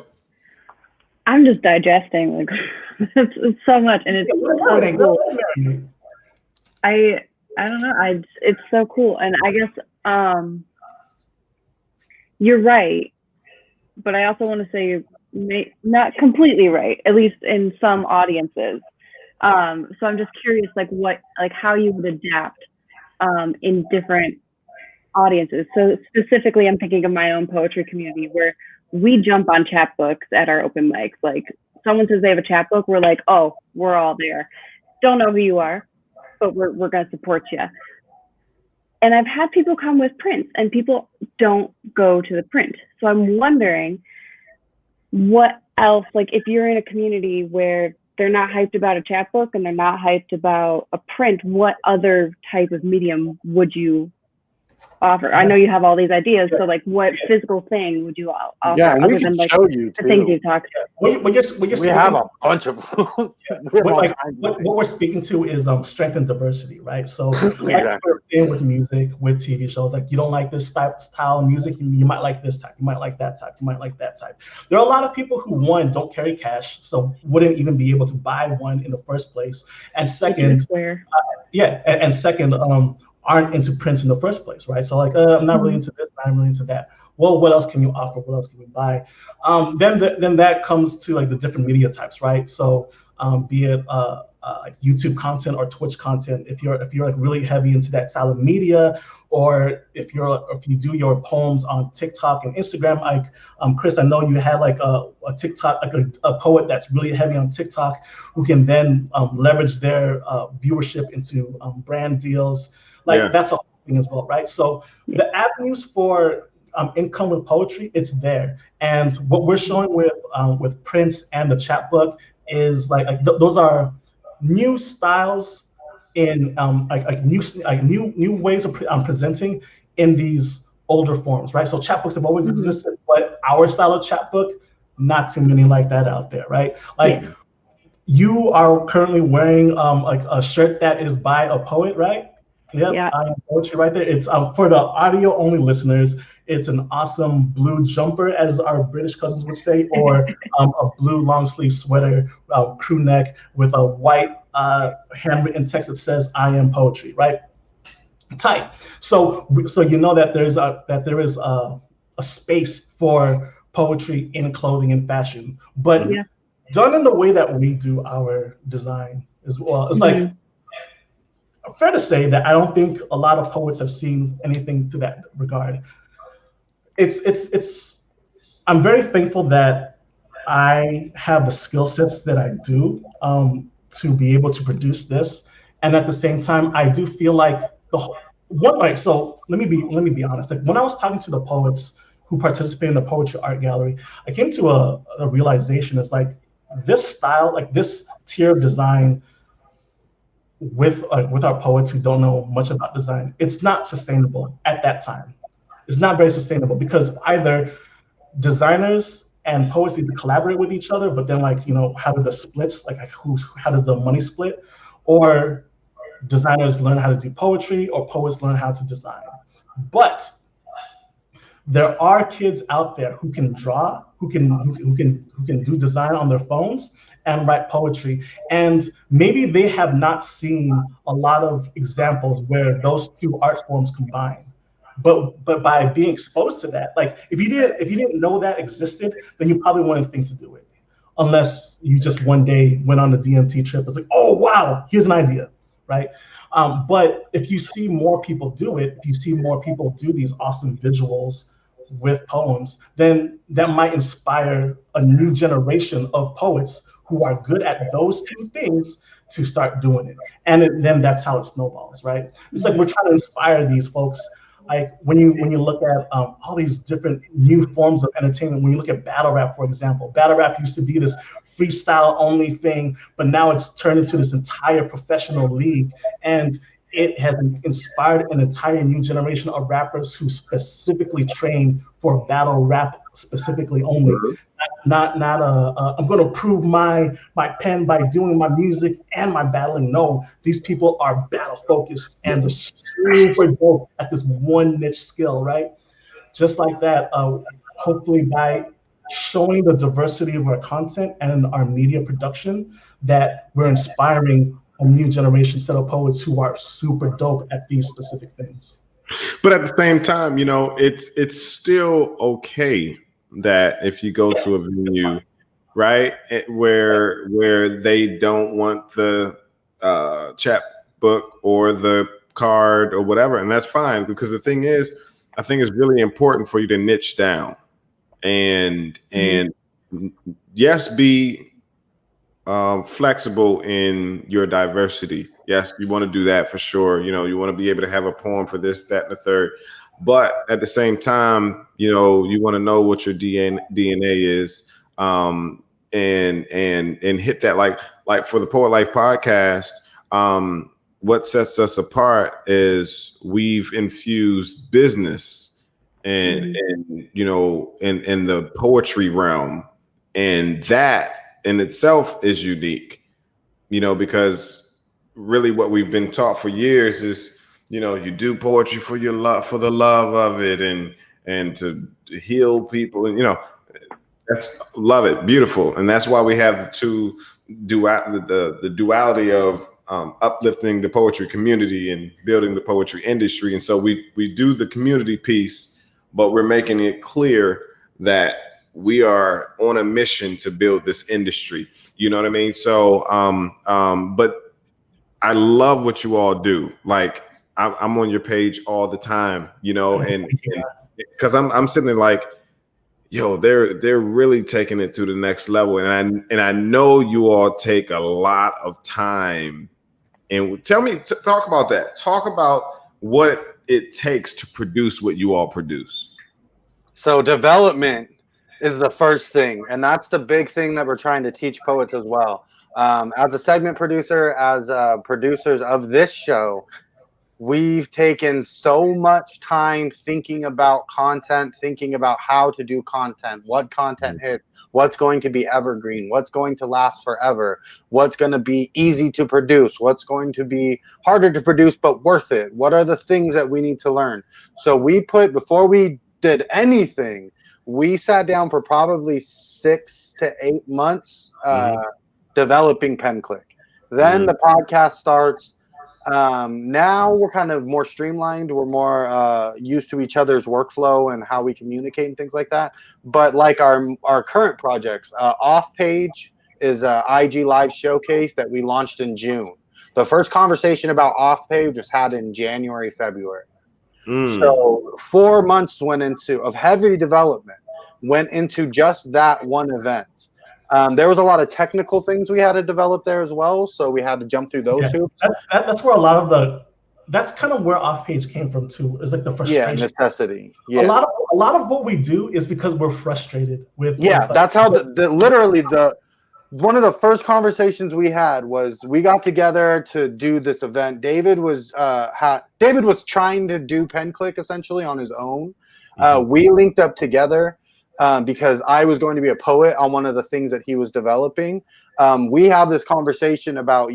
I'm just digesting, like it's so much, and it's so cool. I don't know. It's so cool, and I guess you're right, but I also want to say you're not completely right, at least in some audiences. So I'm just curious, how you would adapt in different audiences. So specifically, I'm thinking of my own poetry community where we jump on chapbooks at our open mics. Like someone says they have a chapbook, we're like, oh, we're all there. Don't know who you are, but we're going to support you. And I've had people come with prints, and people don't go to the print. So I'm wondering what else, like if you're in a community where they're not hyped about a chapbook and they're not hyped about a print, what other type of medium would you offer? I know you have all these ideas, so like, what physical thing would you offer Yeah, and we other can than like show you the things too. you talked? What you're We speaking have to, a bunch of we have all like kinds of what things. we're speaking to is strength and diversity, right? So like Exactly. we're saying with music, with TV shows, like you don't like this style of music, you might like this type, you might like that type, you might like that type. There are a lot of people who, one, don't carry cash, so wouldn't even be able to buy one in the first place, and second, and second, aren't into print in the first place, right? So like, I'm not really into this, I'm really into that. Well, what else can you offer? What else can you buy? Then that comes to like the different media types, right? So be it like YouTube content or Twitch content, if you're like really heavy into that style of media, or if you do your poems on TikTok and Instagram, like Chris, I know you had like a TikTok, like a poet that's really heavy on TikTok, who can then leverage their viewership into brand deals. Like that's a whole thing as well, right? So the avenues for income with poetry, it's there. And what we're showing with Prince and the chapbook is like those are new styles in new ways of presenting in these older forms, right? So chapbooks have always existed, but our style of chapbook, not too many like that out there, right? Like you are currently wearing like a shirt that is by a poet, right? Yep, Yeah. I am poetry right there. It's for the audio only listeners. It's an awesome blue jumper, as our British cousins would say, or a blue long sleeve sweater, crew neck with a white handwritten text that says "I am poetry." Right, tight. So you know that there is a space for poetry in clothing and fashion, but done in the way that we do our design as well. It's like fair to say that I don't think a lot of poets have seen anything to that regard. I'm very thankful that I have the skill sets that I do to be able to produce this, and at the same time, I do feel like so let me be honest. Like when I was talking to the poets who participate in the poetry art gallery, I came to a realization. It's like this style, like this tier of design, with our poets who don't know much about design, it's not sustainable at that time. It's not very sustainable because either designers and poets need to collaborate with each other, but then how do the splits, how does the money split? Or designers learn how to do poetry, or poets learn how to design. But there are kids out there who can draw, who can do design on their phones and write poetry. And maybe they have not seen a lot of examples where those two art forms combine. But by being exposed to that, like if you didn't know that existed, then you probably wouldn't think to do it, unless you just one day went on the DMT trip. It's like, oh wow, here's an idea, right? But if you see more people do it, if you see more people do these awesome visuals with poems, then that might inspire a new generation of poets who are good at those two things to start doing it. And then that's how it snowballs, right? It's like we're trying to inspire these folks. Like when you look at all these different new forms of entertainment, when you look at battle rap, for example, battle rap used to be this freestyle only thing, but now it's turned into this entire professional league. And it has inspired an entire new generation of rappers who specifically train for battle rap specifically only. Not I'm going to prove my pen by doing my music and my battling. No, these people are battle focused and they're super dope at this one niche skill, right? Just like that, hopefully by showing the diversity of our content and our media production, that we're inspiring a new generation set of poets who are super dope at these specific things. But at the same time, it's still okay that if you go to a venue, right, where they don't want the chapbook or the card or whatever, and that's fine, because the thing is, I think it's really important for you to niche down and yes, be flexible in your diversity. Yes, you want to do that for sure. You want to be able to have a poem for this, that, and the third. But at the same time, you want to know what your DNA is, and hit that. Like for the Poet Life podcast, what sets us apart is we've infused business and you know, in the poetry realm, and that in itself is unique, you know, because really what we've been taught for years is, you know, you do poetry for your love, for the love of it, and to heal people, and you know, that's love it, beautiful, and that's why we have the duality of uplifting the poetry community and building the poetry industry. And so we do the community piece, but we're making it clear that we are on a mission to build this industry. You know what I mean? So, but I love what you all do. Like I'm on your page all the time, you know, and because I'm sitting there like, yo, they're really taking it to the next level, and I know you all take a lot of time. And tell me, talk about that. Talk about what it takes to produce what you all produce. So development is the first thing, and that's the big thing that we're trying to teach poets as well. As a segment producer, as producers of this show, we've taken so much time thinking about content, thinking about how to do content, what content hits, what's going to be evergreen, what's going to last forever, what's going to be easy to produce, what's going to be harder to produce but worth it. What are the things that we need to learn? So before we did anything, we sat down for probably 6 to 8 months developing PenClick. Then the podcast starts. Now we're kind of more streamlined. We're more used to each other's workflow and how we communicate and things like that. But like our current projects, Off Page is a IG live showcase that we launched in June. The first conversation about Off Page was had in January, February. So 4 months of heavy development went into just that one event. There was a lot of technical things we had to develop there as well, so we had to jump through those hoops. That's where a lot of that's kind of where Off Page came from too. It's like the frustration. Yeah, necessity. Yeah. A lot of what we do is because we're frustrated with. That's how literally one of the first conversations we had was we got together to do this event. David was trying to do PenClick essentially on his own. We linked up together. Because I was going to be a poet on one of the things that he was developing. We have this conversation about,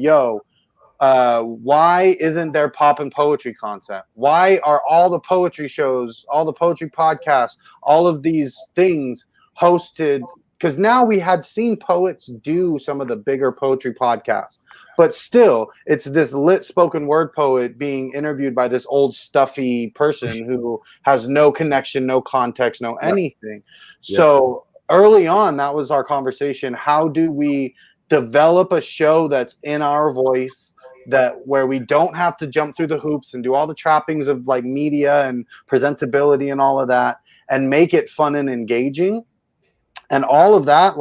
why isn't there poppin' poetry content? Why are all the poetry shows, all the poetry podcasts, all of these things hosted? Because now we had seen poets do some of the bigger poetry podcasts, but still it's this lit spoken word poet being interviewed by this old stuffy person who has no connection, no context, no anything. So early on, that was our conversation. How do we develop a show that's in our voice, where we don't have to jump through the hoops and do all the trappings of like media and presentability and all of that, and make it fun and engaging? And all of that,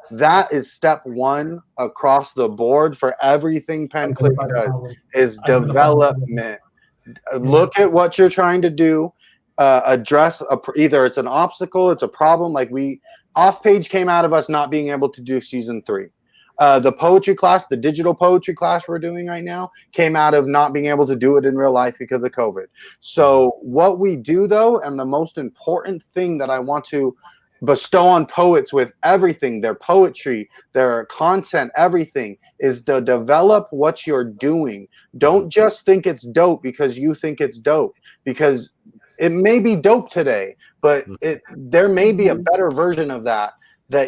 that is step one across the board for everything PenClick does, is development. Look at what you're trying to do, address either it's an obstacle, it's a problem. Like Off Page came out of us not being able to do season 3. The poetry class, the digital poetry class we're doing right now, came out of not being able to do it in real life because of COVID. So what we do though, and the most important thing that I want to bestow on poets with everything, their poetry, their content, everything, is to develop what you're doing. Don't just think it's dope because you think it's dope, because it may be dope today, but there may be a better version of that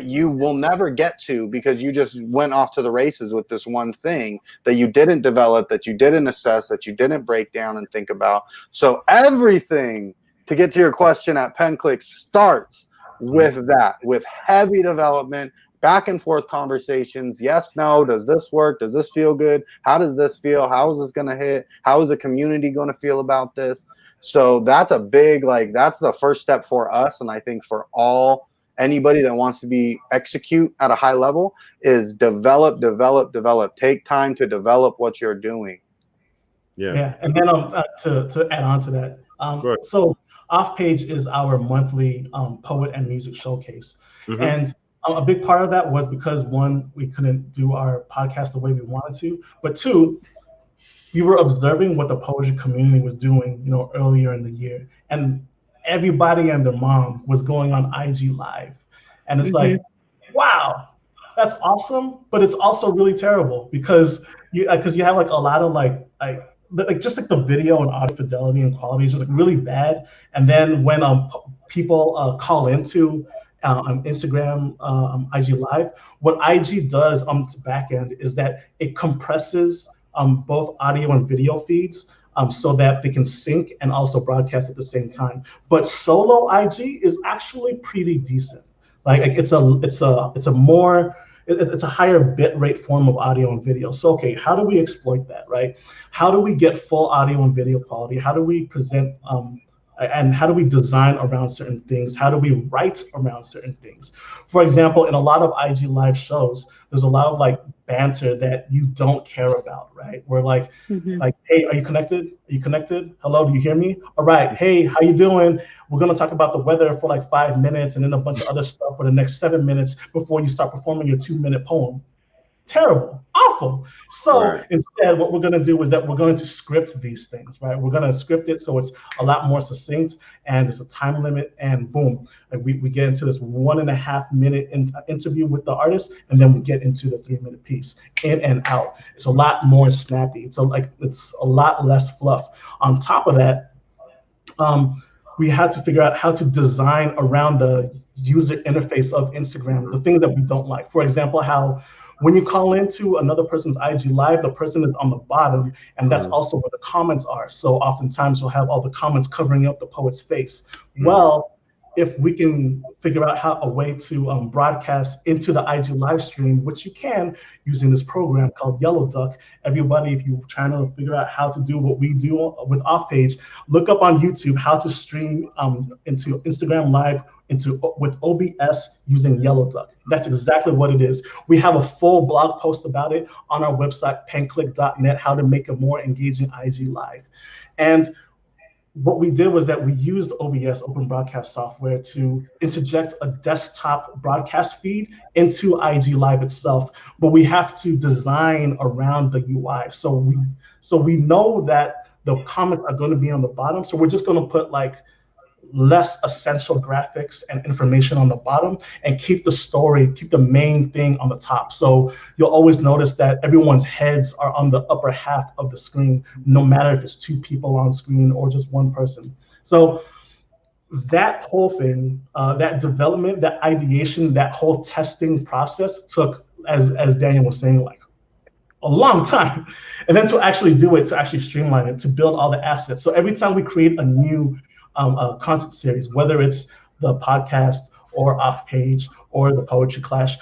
you will never get to because you just went off to the races with this one thing that you didn't develop, that you didn't assess, that you didn't break down and think about. So everything, to get to your question at PenClick, starts with that, with heavy development, back and forth conversations. Yes, no, does this work? Does this feel good? How does this feel? How is this going to hit? How is the community going to feel about this? So that's a big, that's the first step for us. And I think for anybody that wants to execute at a high level, is develop. Take time to develop what you're doing. Yeah. And then to add on to that, so Off Page is our monthly poet and music showcase. And a big part of that was because, one, we couldn't do our podcast the way we wanted to, but two, we were observing what the poetry community was doing, earlier in the year, and everybody and their mom was going on IG Live, and it's Mhm. like, wow, that's awesome, but it's also really terrible because you have like a lot of just like the video and audio fidelity and quality is just like really bad, and then when people call into Instagram, IG Live, what IG does on its back end is that it compresses both audio and video feeds so that they can sync and also broadcast at the same time. But solo IG is actually pretty decent. Like it's a higher bit rate form of audio and video. So okay, how do we exploit that, right? How do we get full audio and video quality? How do we present and how do we design around certain things? How do we write around certain things? For example, in a lot of IG Live shows, there's a lot of like banter that you don't care about, right? We're like, hey, are you connected? Are you connected? Hello, do you hear me? All right, hey, how you doing? We're gonna talk about the weather for like 5 minutes and then a bunch of other stuff for the next 7 minutes before you start performing your 2-minute poem. Terrible, awful. So Right. instead, what we're going to do is that we're going to script these things, right? We're going to script it so it's a lot more succinct and there's a time limit, and boom, like we get into this 1.5 minute interview with the artist, and then we get into the 3-minute piece, in and out. It's a lot more snappy. It's a lot less fluff. On top of that, we had to figure out how to design around the user interface of Instagram, the things that we don't like. For example, how when you call into another person's IG Live, the person is on the bottom, and that's also where the comments are. So oftentimes you'll have all the comments covering up the poet's face. Well, if we can figure out a way to broadcast into the IG live stream, which you can using this program called Yellow Duck. Everybody, if you're trying to figure out how to do what we do with Off Page, look up on YouTube how to stream into Instagram Live with OBS using Yellow Duck. That's exactly what it is. We have a full blog post about it on our website, penclick.net, how to make a more engaging IG Live. And what we did was that we used OBS, Open Broadcast Software, to interject a desktop broadcast feed into IG Live itself, but we have to design around the UI. So we know that the comments are going to be on the bottom, so we're just going to put like less essential graphics and information on the bottom and keep the main thing on the top. So you'll always notice that everyone's heads are on the upper half of the screen, no matter if it's 2 people on screen or just 1 person. So that whole thing, that development, that ideation, that whole testing process took, as Daniel was saying, like a long time. And then to actually do it, to actually streamline it, to build all the assets. So every time we create a new content series, whether it's the podcast or Off Page or the Poetry Clash,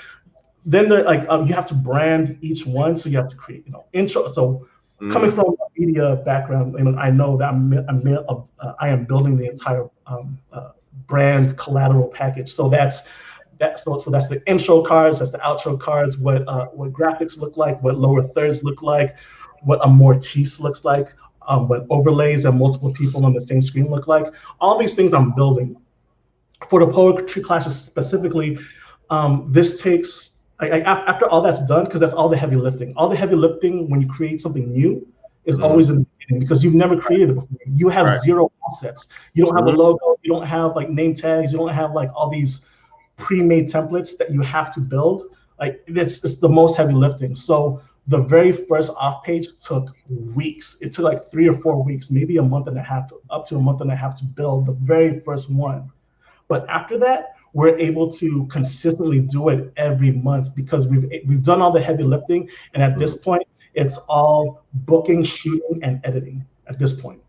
then they're like you have to brand each one. So you have to create, intro. So coming from a media background, I know that I am building the entire brand collateral package. So that's the intro cards, that's the outro cards, what graphics look like, what lower thirds look like, what a mortise looks like, what overlays and multiple people on the same screen look like. All these things I'm building. For the Poetry Clashes specifically, this takes, after all that's done, because that's all the heavy lifting. All the heavy lifting when you create something new is always in the beginning, because you've never created it before. You have zero assets. You don't have a logo. You don't have like name tags. You don't have like all these pre-made templates that you have to build. Like it's the most heavy lifting. So the very first Off Page took weeks. It took like 3 or 4 weeks, maybe a month and a half, up to a month and a half to build the very first one. But after that, we're able to consistently do it every month because we've done all the heavy lifting. And at this point, it's all booking, shooting, and editing at this point.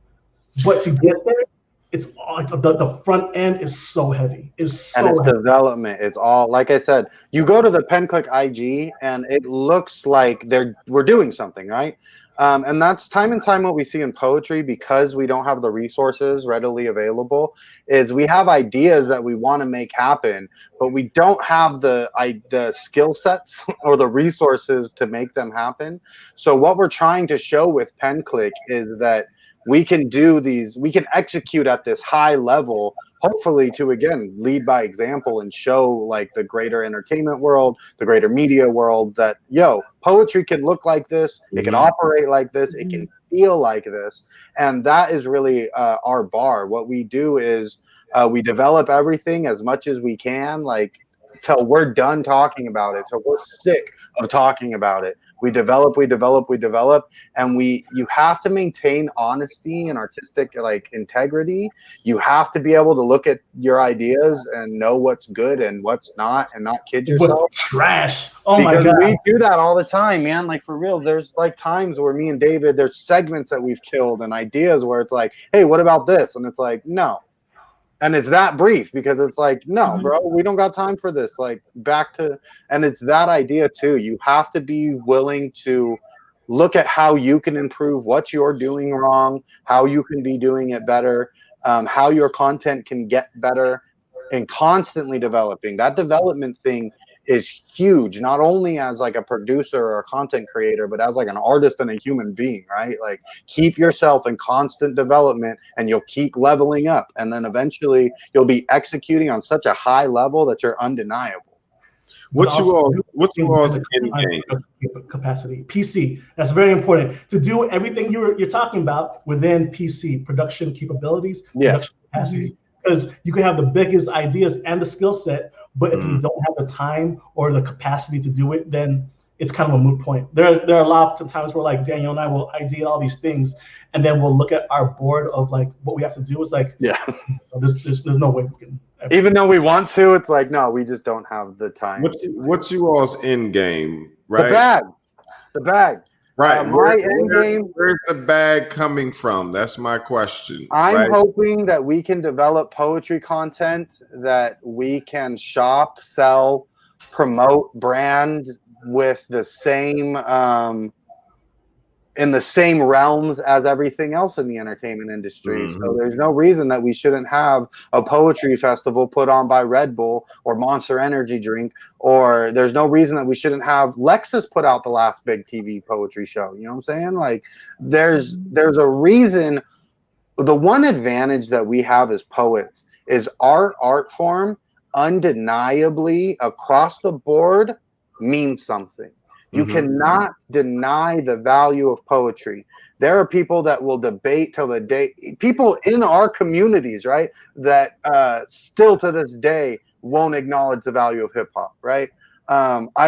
But to get there, it's all, the front end is so heavy. It's development. It's all, like I said, you go to the PenClick IG and it looks like we're doing something, right? And that's time and time what we see in poetry, because we don't have the resources readily available, is we have ideas that we want to make happen, but we don't have the skill sets or the resources to make them happen. So what we're trying to show with PenClick is that we can execute at this high level, hopefully to, again, lead by example and show like the greater entertainment world, the greater media world that, poetry can look like this, it can operate like this, it can feel like this. And that is really our bar. What we do is we develop everything as much as we can, like till we're done talking about it, till we're sick of talking about it. We develop, and you have to maintain honesty and artistic like integrity. You have to be able to look at your ideas and know what's good and what's not, and not kid yourself. What's trash? Oh Because my God. we do that all the time, man. Like for reals, there's like times where me and David, there's segments that we've killed and ideas where it's like, hey, what about this? And it's like, no. And it's that brief because it's like, no, bro, we don't got time for this. Like back to, and it's that idea too. You have to be willing to look at how you can improve what you're doing wrong, how you can be doing it better, how your content can get better, and constantly developing. That development thing is huge, not only as like a producer or a content creator, but as like an artist and a human being, right? Like keep yourself in constant development and you'll keep leveling up. And then eventually you'll be executing on such a high level that you're undeniable. What's you all's end game? Capacity. PC. That's very important. To do everything you're talking about within PC, production capabilities, production capacity. Because you can have the biggest ideas and the skill set, but if you don't have the time or the capacity to do it, then it's kind of a moot point. There are a lot of times where like Daniel and I will ideate all these things, and then we'll look at our board of like what we have to do. It's like, there's no way we can. Even though we want to, it's like, no, we just don't have the time. What's you all's end game? Right. The bag. Right. Where's the bag coming from? That's my question. I'm hoping that we can develop poetry content that we can shop, sell, promote, brand with the same in the same realms as everything else in the entertainment industry. So there's no reason that we shouldn't have a poetry festival put on by Red Bull or Monster Energy drink, or there's no reason that we shouldn't have Lexus put out the last big TV poetry show. You know what I'm saying? Like there's a reason. The one advantage that we have as poets is our art form undeniably across the board means something. You cannot deny the value of poetry. There are people that will debate till the day, people in our communities, right, that still to this day won't acknowledge the value of hip hop, right?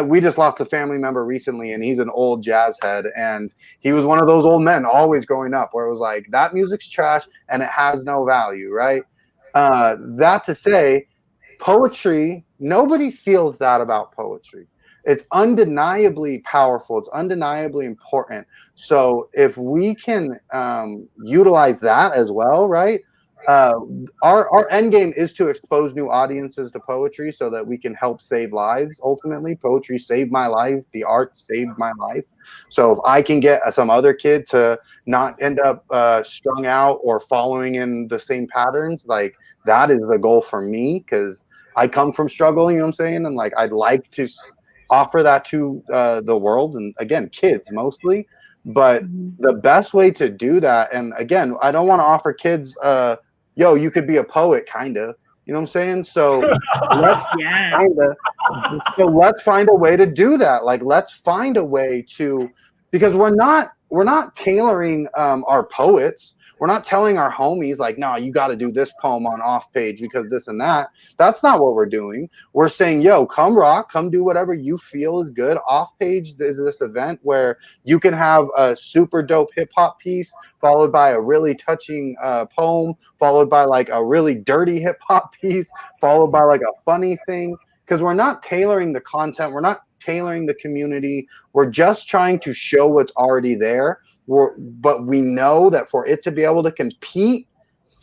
We just lost a family member recently, and he's an old jazz head, and he was one of those old men always growing up where it was like, that music's trash and it has no value, right? That to say, poetry, nobody feels that about poetry. It's undeniably powerful. It's undeniably important. So if we can utilize that as well, right? Our end game is to expose new audiences to poetry so that we can help save lives. Ultimately, poetry saved my life. The art saved my life. So if I can get some other kid to not end up strung out or following in the same patterns, like that is the goal for me, because I come from struggle, you know what I'm saying? And like, I'd like to offer that to the world, and again, kids mostly. But the best way to do that, and again, I don't want to offer kids, yo, you could be a poet, kind of. You know what I'm saying? So let's find a way to do that. Like, let's find a way to, because we're not tailoring our poets. We're not telling our homies like, no, you got to do this poem on off page because this and that. That's not what we're doing. We're saying, yo, come rock, come do whatever you feel is good. Off page is this event where you can have a super dope hip hop piece followed by a really touching poem, followed by like a really dirty hip hop piece, followed by like a funny thing. Because we're not tailoring the content. We're not tailoring the community. We're just trying to show what's already there. But we know that for it to be able to compete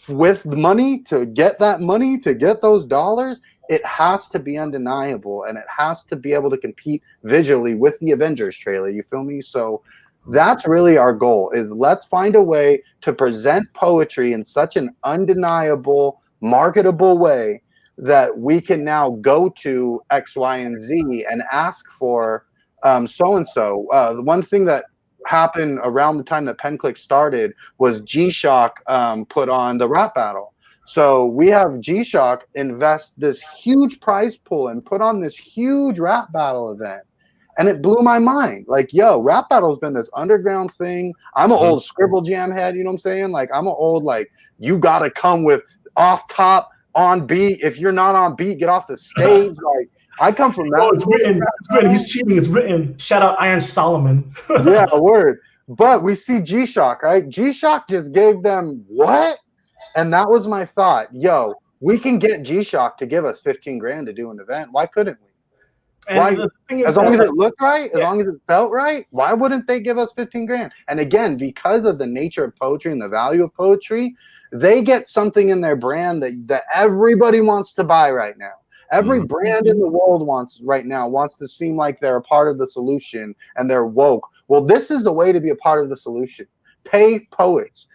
with money, to get those dollars, it has to be undeniable, and it has to be able to compete visually with the Avengers trailer. You feel me? So that's really our goal, is let's find a way to present poetry in such an undeniable, marketable way that we can now go to X, Y, and Z and ask for so-and-so. The one thing that happened around the time that PenClick started was G-Shock put on the rap battle. So we have G-Shock invest this huge prize pool and put on this huge rap battle event. And it blew my mind. Like, yo, rap battle's been this underground thing. I'm an old Scribble Jam head, you know what I'm saying? Like, I'm an old, like, you got to come with off top, on beat. If you're not on beat, get off the stage. Like, I come from that. Oh, it's written. It's written. He's cheating. It's written. Shout out Iron Solomon. Yeah, a word. But we see G-Shock, right? G-Shock just gave them what? And that was my thought. Yo, we can get G-Shock to give us 15 grand to do an event. Why couldn't we? Why? As long as it looked right, as long as it felt right, why wouldn't they give us 15 grand? And again, because of the nature of poetry and the value of poetry, they get something in their brand that everybody wants to buy right now. Every brand in the world wants to seem like they're a part of the solution and they're woke. Well, this is the way to be a part of the solution. Pay poets.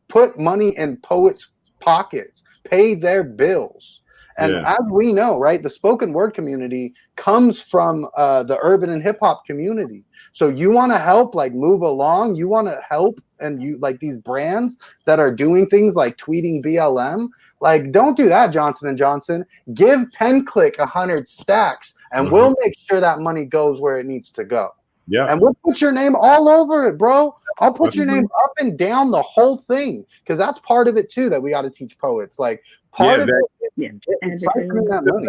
Put money in poets' pockets. Pay their bills. And as we know, right, the spoken word community comes from the urban and hip hop community. So you want to help, like, move along. You want to help, and you like these brands that are doing things like tweeting BLM. Like, don't do that, Johnson & Johnson. Give PenClick 100 stacks, and we'll make sure that money goes where it needs to go. Yeah, and we'll put your name all over it, bro. I'll put your name up and down the whole thing, because that's part of it too that we got to teach poets. Like, part of it is siphoning that money.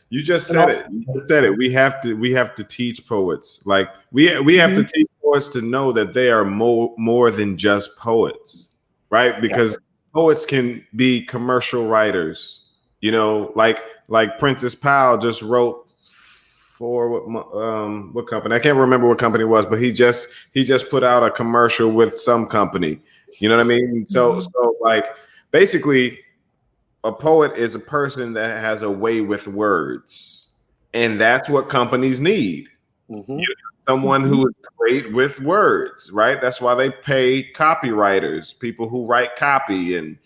You just said it. You just said it. We have to teach poets. Like, we have to teach poets to know that they are more than just poets, right? Because poets can be commercial writers. You know, like Prentice Powell just wrote for what company? I can't remember what company it was, but he just put out a commercial with some company. You know what I mean? So like, basically, a poet is a person that has a way with words, and that's what companies need. You know, someone who is great with words, right? That's why they pay copywriters, people who write copy and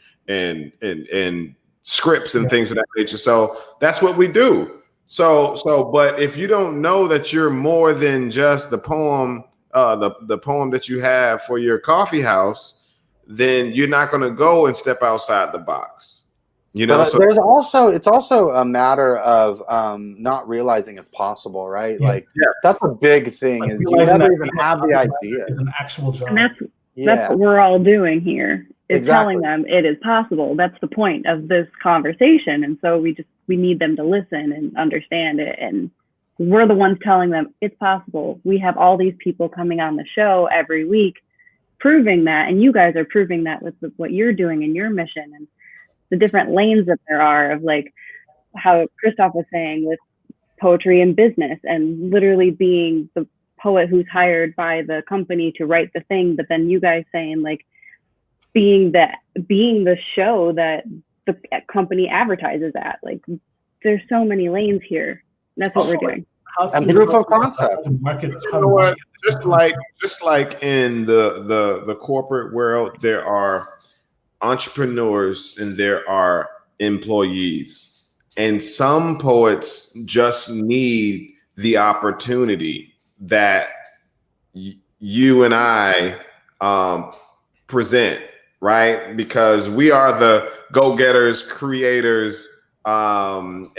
scripts and things of that nature. So that's what we do. But if you don't know that you're more than just the poem, the poem that you have for your coffee house, then you're not going to go and step outside the box. You know, but it's also a matter of not realizing it's possible, right? That's a big thing. Like, is you never even have the idea. It's an actual job. And that's what we're all doing here. Is telling them it is possible. That's the point of this conversation. And so we need them to listen and understand it. And we're the ones telling them it's possible. We have all these people coming on the show every week proving that. And you guys are proving that with what you're doing in your mission and the different lanes that there are, of like how Christoph was saying with poetry and business, and literally being the poet who's hired by the company to write the thing. But then you guys saying, like, being the show that the company advertises at. Like, there's so many lanes here. That's what we're doing. And proof of concept. You know what? Just like in the corporate world, there are entrepreneurs and there are employees, and some poets just need the opportunity that you and I present. Right? Because we are the go-getters, creators, and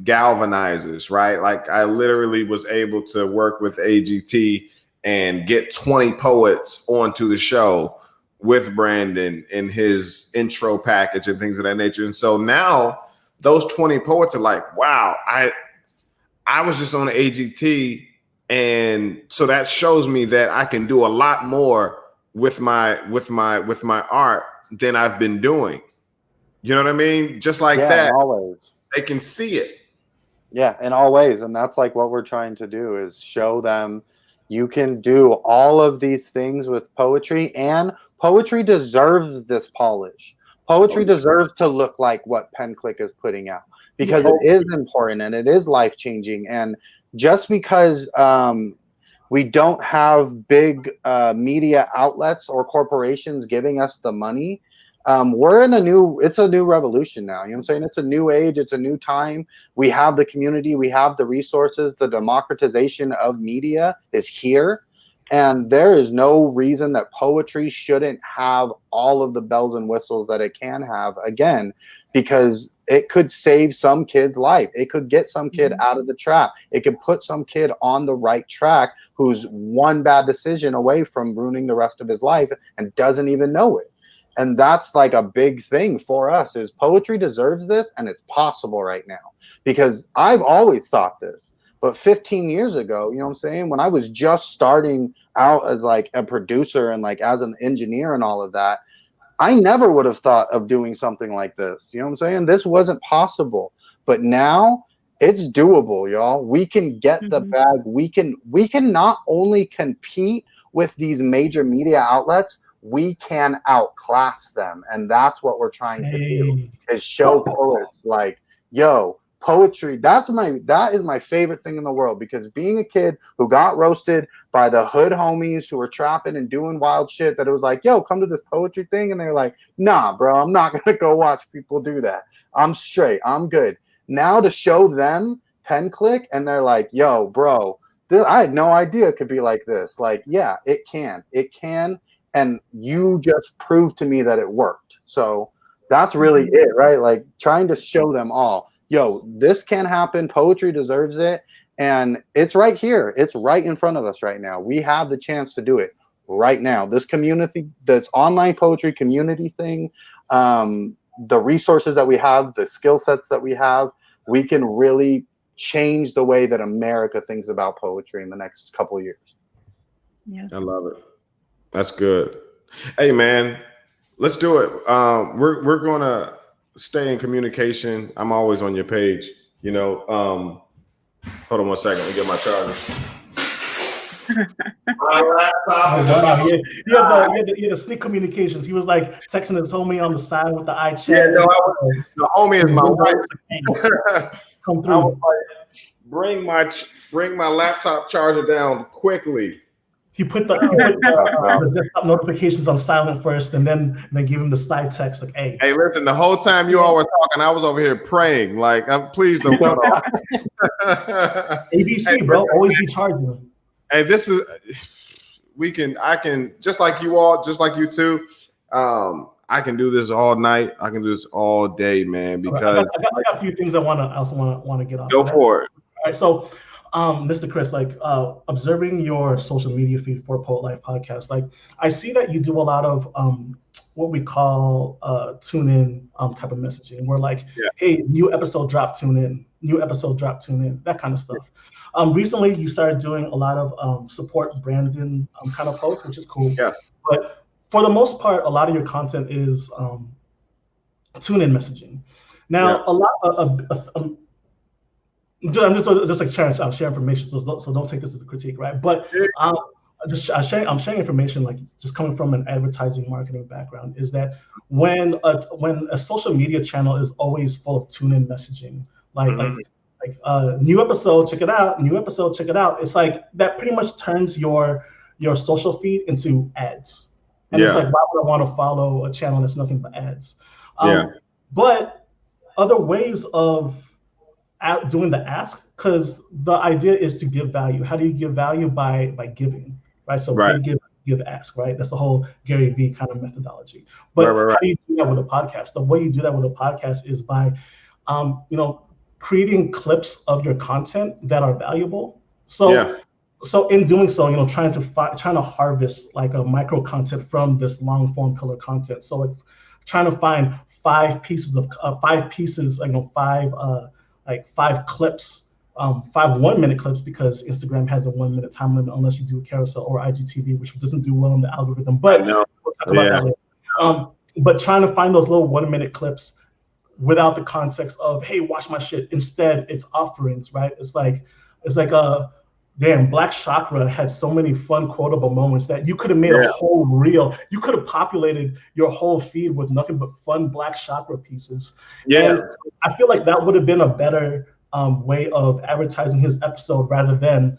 galvanizers, right? Like, I literally was able to work with AGT and get 20 poets onto the show with Brandon in his intro package and things of that nature. And so now those 20 poets are like, wow, I was just on AGT. And so that shows me that I can do a lot more with my art than I've been doing. You know what I mean? Just like that. Always. They can see it. Yeah, in all ways. And that's like what we're trying to do, is show them you can do all of these things with poetry, and poetry deserves this polish. Poetry deserves to look like what PenClick is putting out, because it is important and it is life-changing. And just because we don't have big media outlets or corporations giving us the money, we're in it's a new revolution now. You know what I'm saying? It's a new age. It's a new time. We have the community. We have the resources. The democratization of media is here. And there is no reason that poetry shouldn't have all of the bells and whistles that it can have, again, because it could save some kid's life. It could get some kid out of the trap. It could put some kid on the right track who's one bad decision away from ruining the rest of his life and doesn't even know it. And that's like a big thing for us, is poetry deserves this, and it's possible right now. Because I've always thought this. But 15 years ago, you know what I'm saying, when I was just starting out as like a producer and like as an engineer and all of that, I never would have thought of doing something like this. You know what I'm saying? This wasn't possible. But now it's doable, y'all. We can get the bag. We can not only compete with these major media outlets, we can outclass them. And that's what we're trying to do, is show poets like, yo, poetry, that is my favorite thing in the world, because being a kid who got roasted by the hood homies who were trapping and doing wild shit, that it was like, yo, come to this poetry thing, and they're like, nah, bro, I'm not gonna go watch people do that. I'm straight, I'm good. Now to show them pen click, and they're like, yo, bro, I had no idea it could be like this. Like, yeah, it can, and you just proved to me that it worked. So that's really it, right? Like trying to show them all, yo, this can happen. Poetry deserves it. And it's right here. It's right in front of us right now. We have the chance to do it right now. This community, this online poetry community thing, the resources that we have, the skill sets that we have, we can really change the way that America thinks about poetry in the next couple of years. Yeah. I love it. That's good. Hey, man, let's do it. We're going to stay in communication. I'm always on your page, you know. Hold on 1 second. Let me get my charger. My laptop. He had the sneak communications. He was like texting his homie on the side with the iChat. Yeah, no, the homie is my wife. Come through. I was like, bring my laptop charger down quickly. He put the desktop notifications on silent first, and then give him the side text like, "Hey, listen." The whole time you all were talking, I was over here praying. Like, please don't cut off. ABC, bro, always be charging. Hey, I can just like you all, just like you two. I can do this all night. I can do this all day, man. Because I got a few things I also want to get off. Go for it. All right, so. Mr. Chris, like observing your social media feed for Poet Life Podcast, like I see that you do a lot of what we call tune in type of messaging, where like, hey, new episode drop, tune in, that kind of stuff. Recently, you started doing a lot of support Brandon kind of posts, which is cool. Yeah. But for the most part, a lot of your content is tune in messaging. Now, a lot of I'm just like sharing information, so don't take this as a critique, right? But I'm sharing information, like just coming from an advertising marketing background, is that when a social media channel is always full of tune-in messaging, like new episode, check it out, it's like that pretty much turns your social feed into ads, and it's like, why would I want to follow a channel that's nothing but ads? But other ways of doing the ask, because the idea is to give value. How do you give value? By giving, right? So give, ask, right? That's the whole Gary Vee kind of methodology. But how do you do that with a podcast? The way you do that with a podcast is by creating clips of your content that are valuable. So in doing so, trying to harvest like a micro content from this long form color content. So like trying to find five clips, 5 1-minute clips, because Instagram has a 1-minute time limit unless you do a carousel, or IGTV, which doesn't do well in the algorithm. But we'll talk about that later. But trying to find those little 1-minute clips without the context of, hey, watch my shit. Instead, it's offerings, right? It's like damn, Black Chakra had so many fun quotable moments that you could have made a whole reel. You could have populated your whole feed with nothing but fun Black Chakra pieces. And I feel like that would have been a better way of advertising his episode, rather than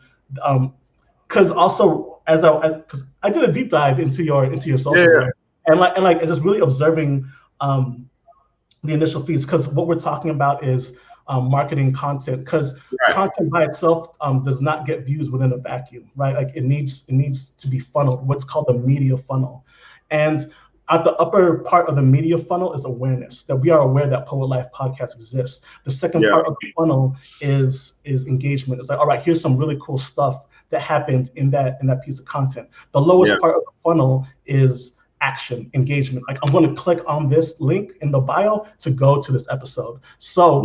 because also because I did a deep dive into your social media, and just really observing the initial feeds, because what we're talking about is marketing content, because content by itself does not get views within a vacuum, right? Like it needs to be funneled, what's called the media funnel. And at the upper part of the media funnel is awareness, that we are aware that Poet Life podcast exists. The second part of the funnel is engagement. It's like, all right, here's some really cool stuff that happened in that piece of content. The lowest part of the funnel is action, engagement. Like I'm going to click on this link in the bio to go to this episode. So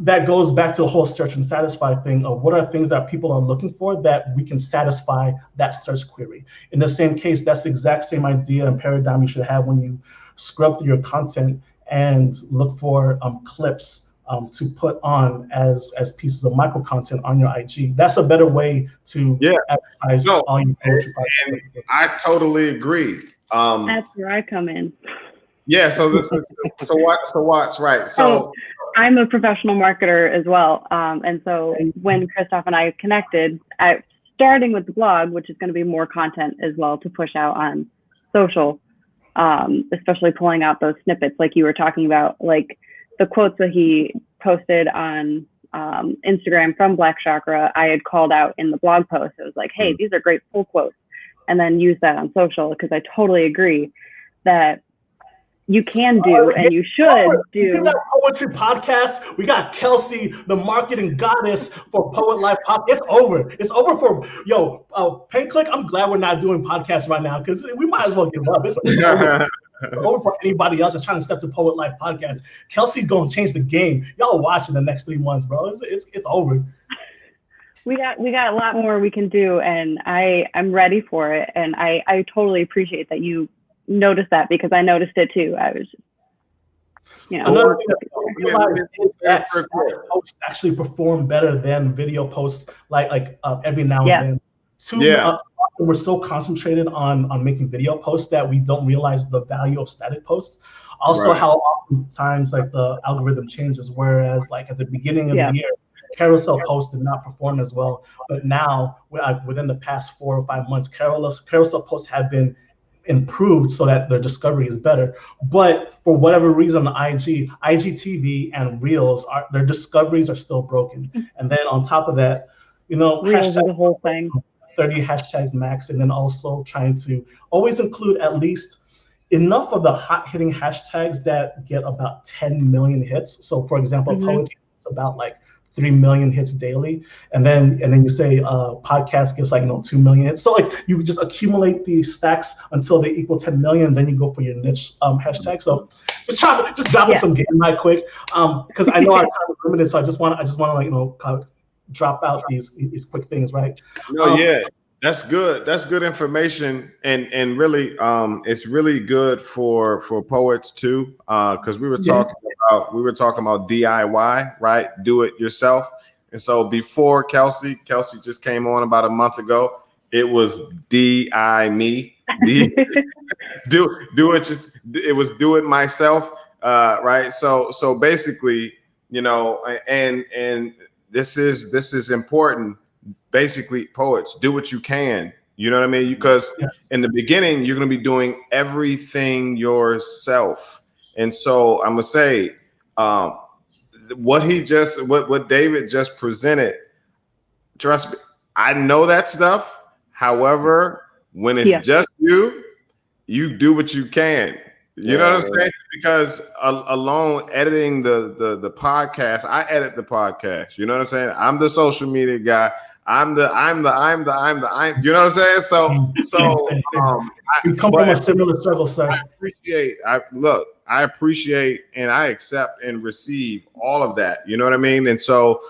that goes back to the whole search and satisfy thing of what are things that people are looking for that we can satisfy that search query. In the same case, that's the exact same idea and paradigm you should have when you scrub through your content and look for clips to put on as pieces of micro content on your IG. That's a better way to advertise all your poetry projects. I totally agree. That's where I come in. Yeah. So watch, right. So I'm a professional marketer as well. And so when Christoph and I connected, starting with the blog, which is going to be more content as well to push out on social, especially pulling out those snippets like you were talking about, like the quotes that he posted on Instagram from Black Chakra, I had called out in the blog post. It was like, hey, these are great full quotes. And then use that on social, because I totally agree that you can do and you should do. We got poetry podcast. We got Kelsey, the marketing goddess for Poet Life Pop. It's over. It's over for Pay Click. I'm glad we're not doing podcasts right now because we might as well give up. It's over. Over for anybody else that's trying to step to Poet Life podcast. Kelsey's gonna change the game. Y'all watch in the next 3 months, bro. It's over. We got a lot more we can do, and I'm ready for it. And I totally appreciate that you noticed that, because I noticed it too. I was just, another thing that I realized is that posts actually perform better than video posts, like every now and then. We're so concentrated on making video posts that we don't realize the value of static posts. Also, how oftentimes like the algorithm changes, whereas like at the beginning of the year, carousel posts did not perform as well, but now within the past 4 or 5 months, carousel posts have been improved so that their discovery is better. But for whatever reason, IGTV and Reels, their discoveries are still broken. And then on top of that, Reels are the whole thing. 30 hashtags max, and then also trying to always include at least enough of the hot hitting hashtags that get about 10 million hits. So for example, poetry is about like 3 million hits daily, and then you say podcast gets like 2 million hits. So like you just accumulate these stacks until they equal 10 million, then you go for your niche hashtag. So just dropping some game right quick, because I know our time is limited, so I just want to drop out these quick things, right? That's good. That's good information, and really, it's really good for poets too, because we were talking about DIY, right? Do it yourself. And so before Kelsey just came on about a month ago, it was DI me. Do it. It was do it myself, right? So basically, and this is important. Basically, poets, do what you can. You know what I mean? Because in the beginning, you're going to be doing everything yourself. And so I'm going to say, what David just presented, trust me, I know that stuff. However, when it's just you do what you can. You know what I'm saying? Because alone editing the podcast, I edit the podcast. You know what I'm saying? I'm the social media guy. I'm you know what I'm saying? So we come from a similar struggle, sir. I appreciate and I accept and receive all of that. You know what I mean? And so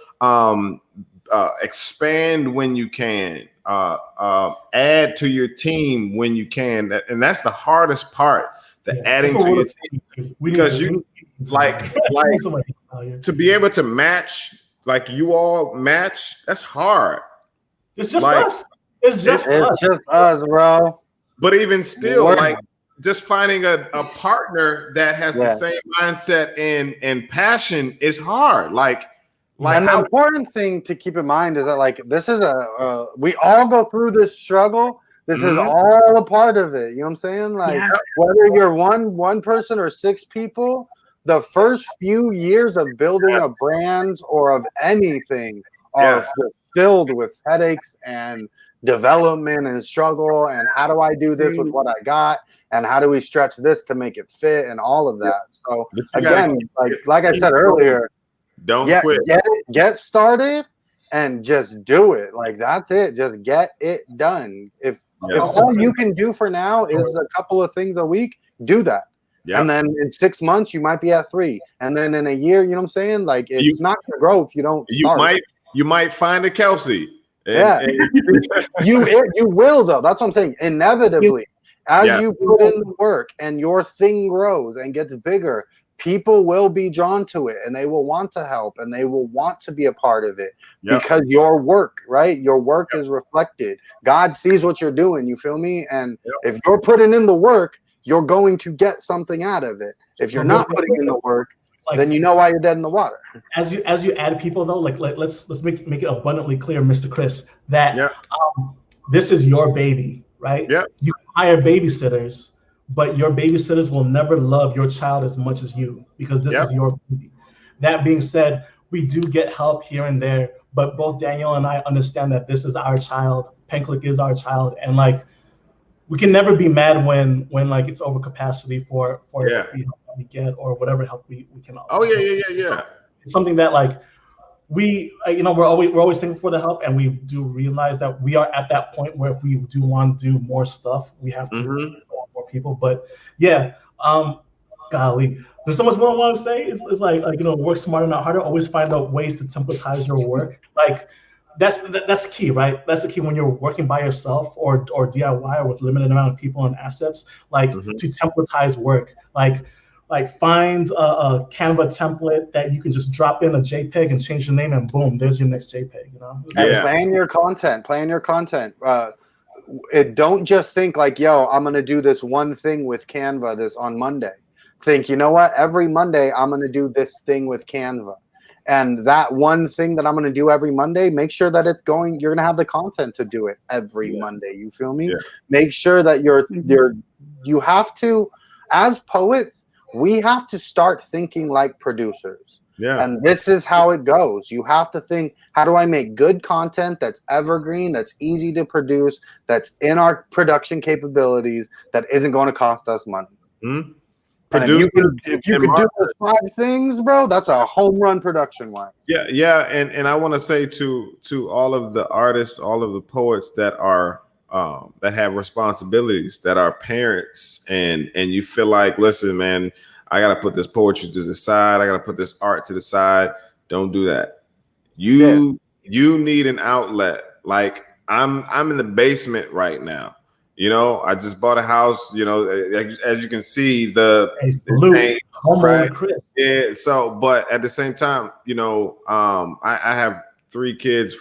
expand when you can, add to your team when you can. And that's the hardest part, adding to your team, because you like to be able to match. Like you all match, that's hard. It's just us. It's just us, bro. But even still, like just finding a partner that has the same mindset and passion is hard. Like and the important thing to keep in mind is that like this is we all go through this struggle. This is all a part of it. You know what I'm saying? Like whether you're one person or 6 people, the first few years of building a brand or of anything are just filled with headaches and development and struggle, and how do I do this with what I got, and how do we stretch this to make it fit, and all of that. So again, like I said earlier, don't quit. Get started and just do it. Like, that's it. Just get it done. If all you can do for now is a couple of things a week, do that. Yep. And then in 6 months, you might be at 3. And then in a year, you know what I'm saying? Like, it's not going to grow if you don't start. You might find a Kelsey. You will, though. That's what I'm saying. Inevitably, as you put in the work and your thing grows and gets bigger, people will be drawn to it, and they will want to help, and they will want to be a part of it because your work, right? Your work is reflected. God sees what you're doing. You feel me? And if you're putting in the work, you're going to get something out of it. If you're not putting in the work, then you know why you're dead in the water. As you add people, though, like let's make it abundantly clear, Mr. Chris, that this is your baby, right? Yeah. You hire babysitters, but your babysitters will never love your child as much as you, because this is your baby. That being said, we do get help here and there, but both Daniel and I understand that this is our child. PenClick is our child, and like, we can never be mad when like it's over capacity for the help that we get or whatever help we can. It's something that, like, we we're always thankful for the help, and we do realize that we are at that point where if we do want to do more stuff, we have to more people. But golly, there's so much more I want to say. It's like work smarter, not harder. Always find out ways to templatize your work. Like, that's key, right? That's the key when you're working by yourself or DIY or with limited amount of people and assets. Like, to templatize work, like find a Canva template that you can just drop in a JPEG and change the name, and boom, there's your next JPEG. And plan your content. Don't just think like, yo, I'm gonna do this one thing with Canva this on Monday. Think, you know what? Every Monday I'm gonna do this thing with Canva. And that one thing that I'm going to do every Monday, make sure that you're going to have the content to do it every Monday. You feel me? Make sure that you have to, as poets, we have to start thinking like producers. And this is how it goes. You have to think, how do I make good content that's evergreen, that's easy to produce, that's in our production capabilities, that isn't going to cost us money? And if you can do those 5 things, bro, that's a home run production-wise. And I want to say to all of the artists, all of the poets that are that have responsibilities, that are parents, and you feel like, listen, man, I gotta put this poetry to the side, I gotta put this art to the side. Don't do that. You need an outlet. Like, I'm in the basement right now. I just bought a house, as you can see, the right? Yeah. So, but at the same time, I have 3 kids,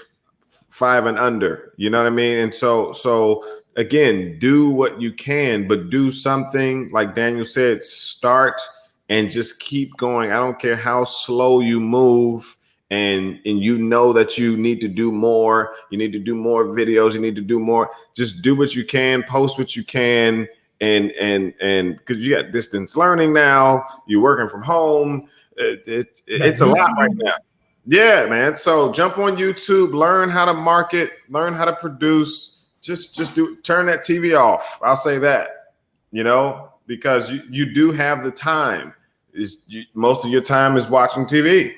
5 and under, you know what I mean? And so again, do what you can, but do something, like Daniel said, start and just keep going. I don't care how slow you move. And that you need to do more. You need to do more videos. You need to do more. Just do what you can, post what you can, and because you got distance learning now, you're working from home. It's a lot right now. Yeah, man. So jump on YouTube, learn how to market, learn how to produce. Just turn that TV off. I'll say that, because you do have the time. Most of your time is watching TV.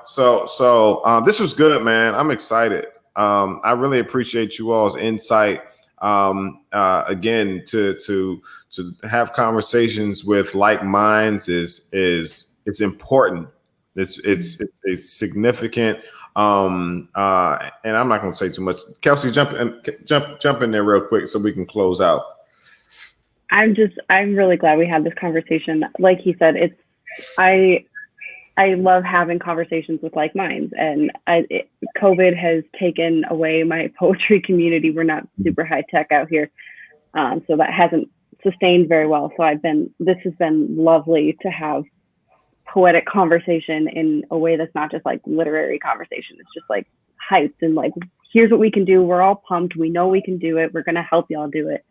So this was good, man. I'm excited. I really appreciate you all's insight. Again, to have conversations with like minds is important. It's significant. And I'm not going to say too much. Kelsey, jump in there real quick so we can close out. I'm really glad we had this conversation. Like he said, I love having conversations with like minds, and COVID has taken away my poetry community. We're not super high tech out here, so that hasn't sustained very well. So this has been lovely to have poetic conversation in a way that's not just like literary conversation. It's just like hyped and like, here's what we can do. We're all pumped. We know we can do it. We're gonna help y'all do it.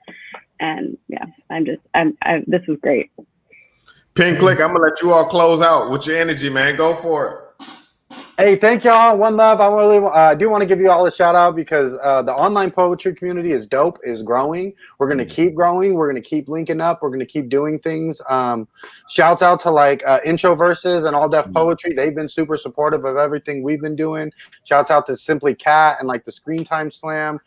And yeah, this was great. Pin Click, I'm gonna let you all close out with your energy, man. Go for it. Hey, thank y'all. One love. I do want to give you all a shout out because the online poetry community is dope, is growing. We're going to keep growing. We're going to keep linking up. We're going to keep doing things. Shouts out to like Intro Verses and All Def Poetry. They've been super supportive of everything we've been doing. Shouts out to Simply Cat and like the Screen Time Slam.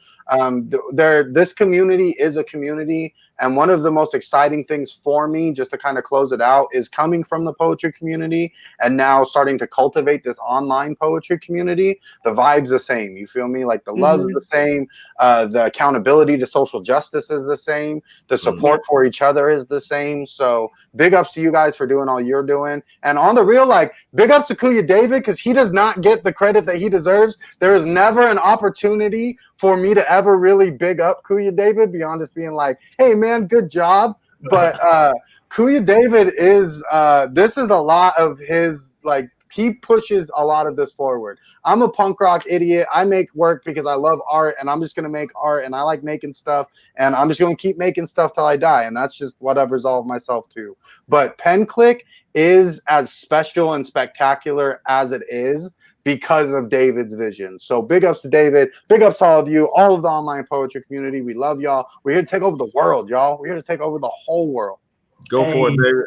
This community is a community. And one of the most exciting things for me, just to kind of close it out, is coming from the poetry community and now starting to cultivate this online poetry community. The vibe's the same. You feel me? Like the love's the same. The accountability to social justice is the same. The support for each other is the same. So big ups to you guys for doing all you're doing. And on the real, like, big ups to Kuya David, because he does not get the credit that he deserves. There is never an opportunity for me to ever really big up Kuya David beyond just being like, hey, man, good job. But Kuya David is, this is a lot of his, like, he pushes a lot of this forward. I'm a punk rock idiot. I make work because I love art, and I'm just going to make art, and I like making stuff, and I'm just going to keep making stuff till I die, and that's just what I've resolved myself to. But Pen Click is as special and spectacular as it is because of David's vision. So big ups to David. Big ups to all of you, all of the online poetry community. We love y'all. We're here to take over the world, y'all. We're here to take over the whole world. Go for it, David.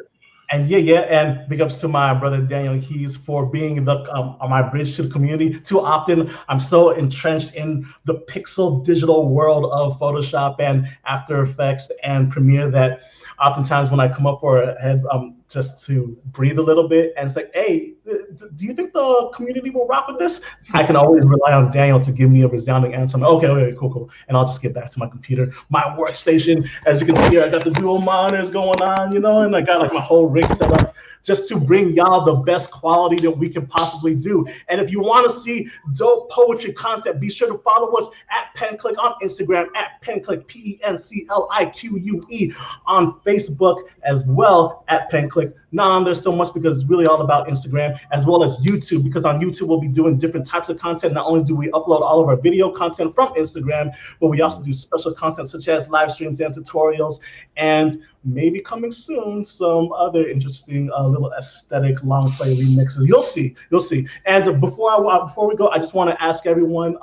And and big ups to my brother Daniel Hees for being the my bridge to the community. Too often, I'm so entrenched in the pixel digital world of Photoshop and After Effects and Premiere that oftentimes when I come up for a head, just to breathe a little bit and say, hey, do you think the community will rock with this? I can always rely on Daniel to give me a resounding answer. I'm like, okay, cool. And I'll just get back to my computer, my workstation. As you can see here, I got the dual monitors going on, and I got like my whole rig set up just to bring y'all the best quality that we can possibly do. And if you want to see dope poetry content, be sure to follow us at PenClick on Instagram, at PenClick, PenClique, on Facebook as well, at PenClick. Not on there so much because it's really all about Instagram, as well as YouTube, because on YouTube we'll be doing different types of content. Not only do we upload all of our video content from Instagram, but we also do special content such as live streams and tutorials, and maybe coming soon, some other interesting little aesthetic long play remixes. You'll see. And before we go, I just want to ask everyone,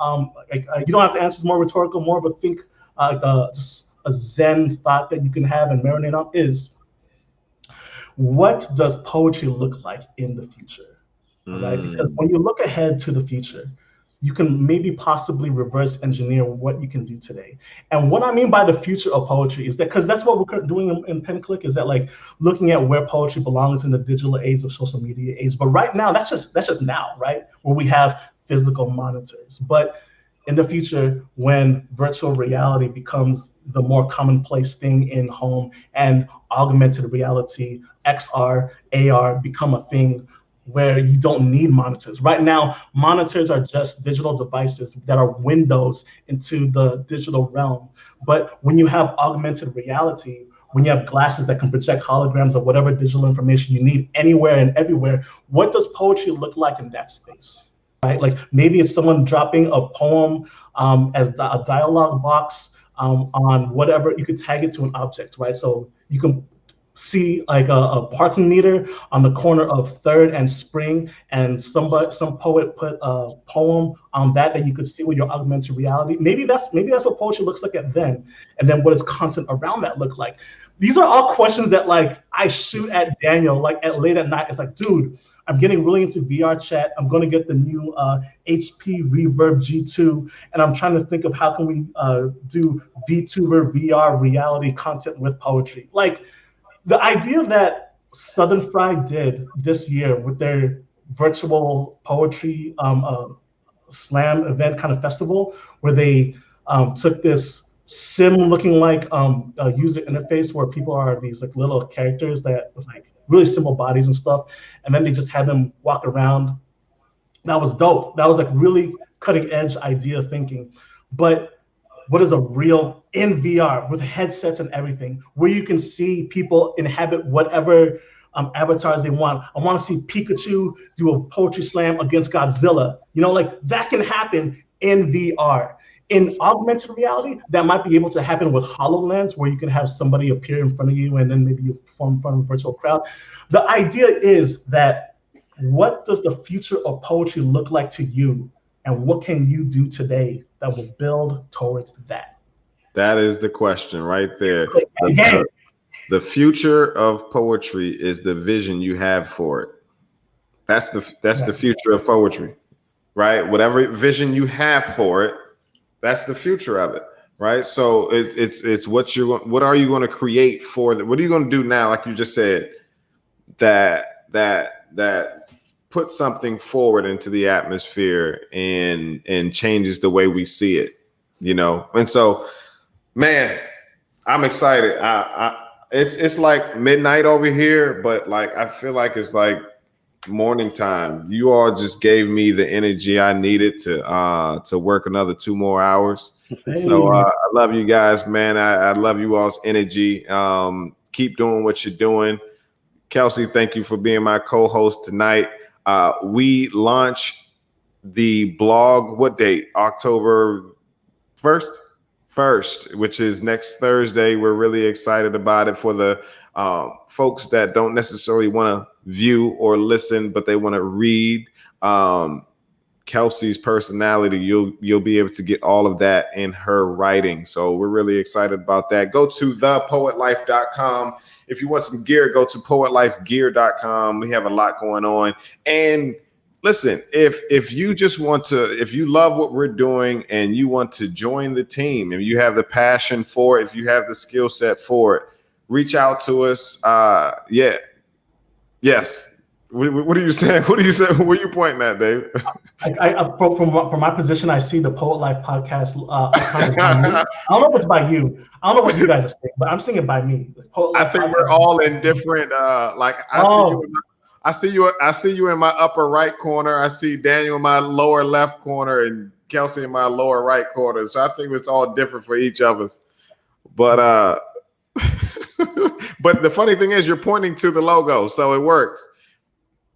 you don't have to answer, it's more rhetorical, more of a think, just a Zen thought that you can have and marinate on is, what does poetry look like in the future? Right? Because when you look ahead to the future, you can maybe possibly reverse engineer what you can do today. And what I mean by the future of poetry is that, because that's what we're doing in PenClick, is that like looking at where poetry belongs in the digital age of social media age. But right now, that's just now, right? Where we have physical monitors. But in the future, when virtual reality becomes the more commonplace thing in home and augmented reality, XR, AR become a thing where you don't need monitors. Right now, monitors are just digital devices that are windows into the digital realm. But when you have augmented reality, when you have glasses that can project holograms of whatever digital information you need anywhere and everywhere, what does poetry look like in that space? Right? Like maybe it's someone dropping a poem as a dialogue box on whatever, you could tag it to an object, right? So you can see like a parking meter on the corner of 3rd and Spring, and some poet put a poem on that you could see with your augmented reality. Maybe that's what poetry looks like at then, and then what does content around that look like? These are all questions that like I shoot at Daniel like at late at night. It's like, dude, I'm getting really into VR chat. I'm going to get the new HP Reverb G2, and I'm trying to think of how can we do VTuber VR reality content with poetry. Like the idea that Southern Fried did this year with their virtual poetry slam event kind of festival, where they took this sim looking like user interface where people are these like little characters that with like really simple bodies and stuff, and then they just had them walk around. That was dope. That was like really cutting edge idea thinking. But what is a real in VR with headsets and everything, where you can see people inhabit whatever avatars they want. I want to see Pikachu do a poetry slam against Godzilla. Like that can happen in VR. In augmented reality, that might be able to happen with HoloLens, where you can have somebody appear in front of you and then maybe you perform in front of a virtual crowd. The idea is that, what does the future of poetry look like to you? And what can you do today that will build towards that? That is the question right there. Again. The future of poetry is the vision you have for it. That's the future of poetry, right? Whatever vision you have for it, that's the future of it, right? So it's what are you going to create for that? What are you going to do now? Like you just said, that put something forward into the atmosphere and changes the way we see it, you know? And so, man, I'm excited. It's like midnight over here, but like I feel like it's like morning time. You all just gave me the energy I needed to work another 2 more hours. Hey. So I love you guys, man. I love you all's energy. Keep doing what you're doing. Kelsey, thank you for being my co-host tonight. We launch the blog, what date? October 1st, which is next Thursday. We're really excited about it for the folks that don't necessarily want to view or listen, but they want to read Kelsey's personality. You'll be able to get all of that in her writing. So we're really excited about that. Go to thepoetlife.com. If you want some gear, go to poetlifegear.com. We have a lot going on. And listen, if you just want to, if you love what we're doing and you want to join the team, and you have the passion for it, if you have the skill set for it, reach out to us. Yes. What are you saying? What are you saying? Where are you pointing at, Dave? From my position, I see the Poet Life podcast. I don't know if it's by you. I don't know what you guys are saying, but I'm seeing it by me. I think we're all in different. I see you in my upper right corner. I see Daniel in my lower left corner, and Kelsey in my lower right corner. So I think it's all different for each of us. But but the funny thing is, you're pointing to the logo, so it works.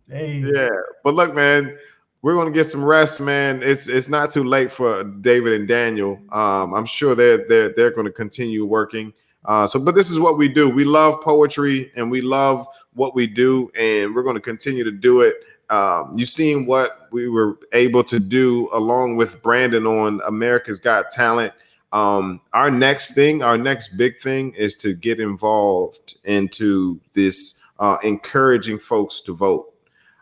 Hey. Yeah, but look, man, we're gonna get some rest, man. It's not too late for David and Daniel. I'm sure they're going to continue working. But this is what we do. We love poetry and we love what we do, and we're going to continue to do it. You've seen what we were able to do along with Brandon on America's Got Talent. Our next big thing is to get involved into this, encouraging folks to vote.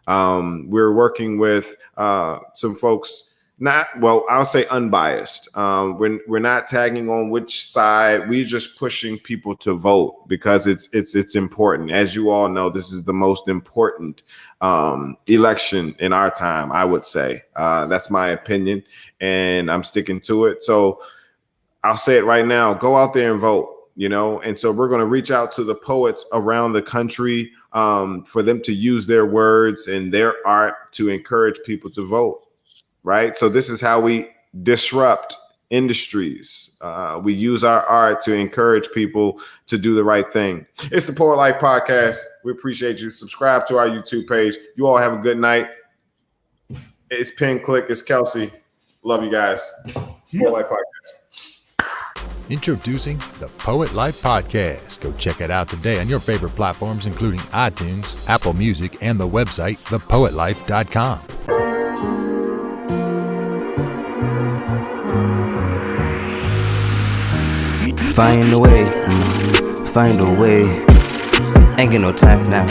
We're working with some folks, I'll say unbiased. We're not tagging on which side. We're just pushing people to vote because it's important. As you all know, this is the most important election in our time, I would say. That's my opinion, and I'm sticking to it. So I'll say it right now. Go out there and vote. And so we're going to reach out to the poets around the country for them to use their words and their art to encourage people to vote, right? So this is how we disrupt industries. We use our art to encourage people to do the right thing. It's the Poet Life Podcast. We appreciate you. Subscribe to our YouTube page. You all have a good night. It's Pin Click. It's Kelsey. Love you guys. Poet Life Podcast. Introducing the Poet Life Podcast. Go check it out today on your favorite platforms, including iTunes, Apple Music, and the website, thepoetlife.com. Find a way, ain't got no time now.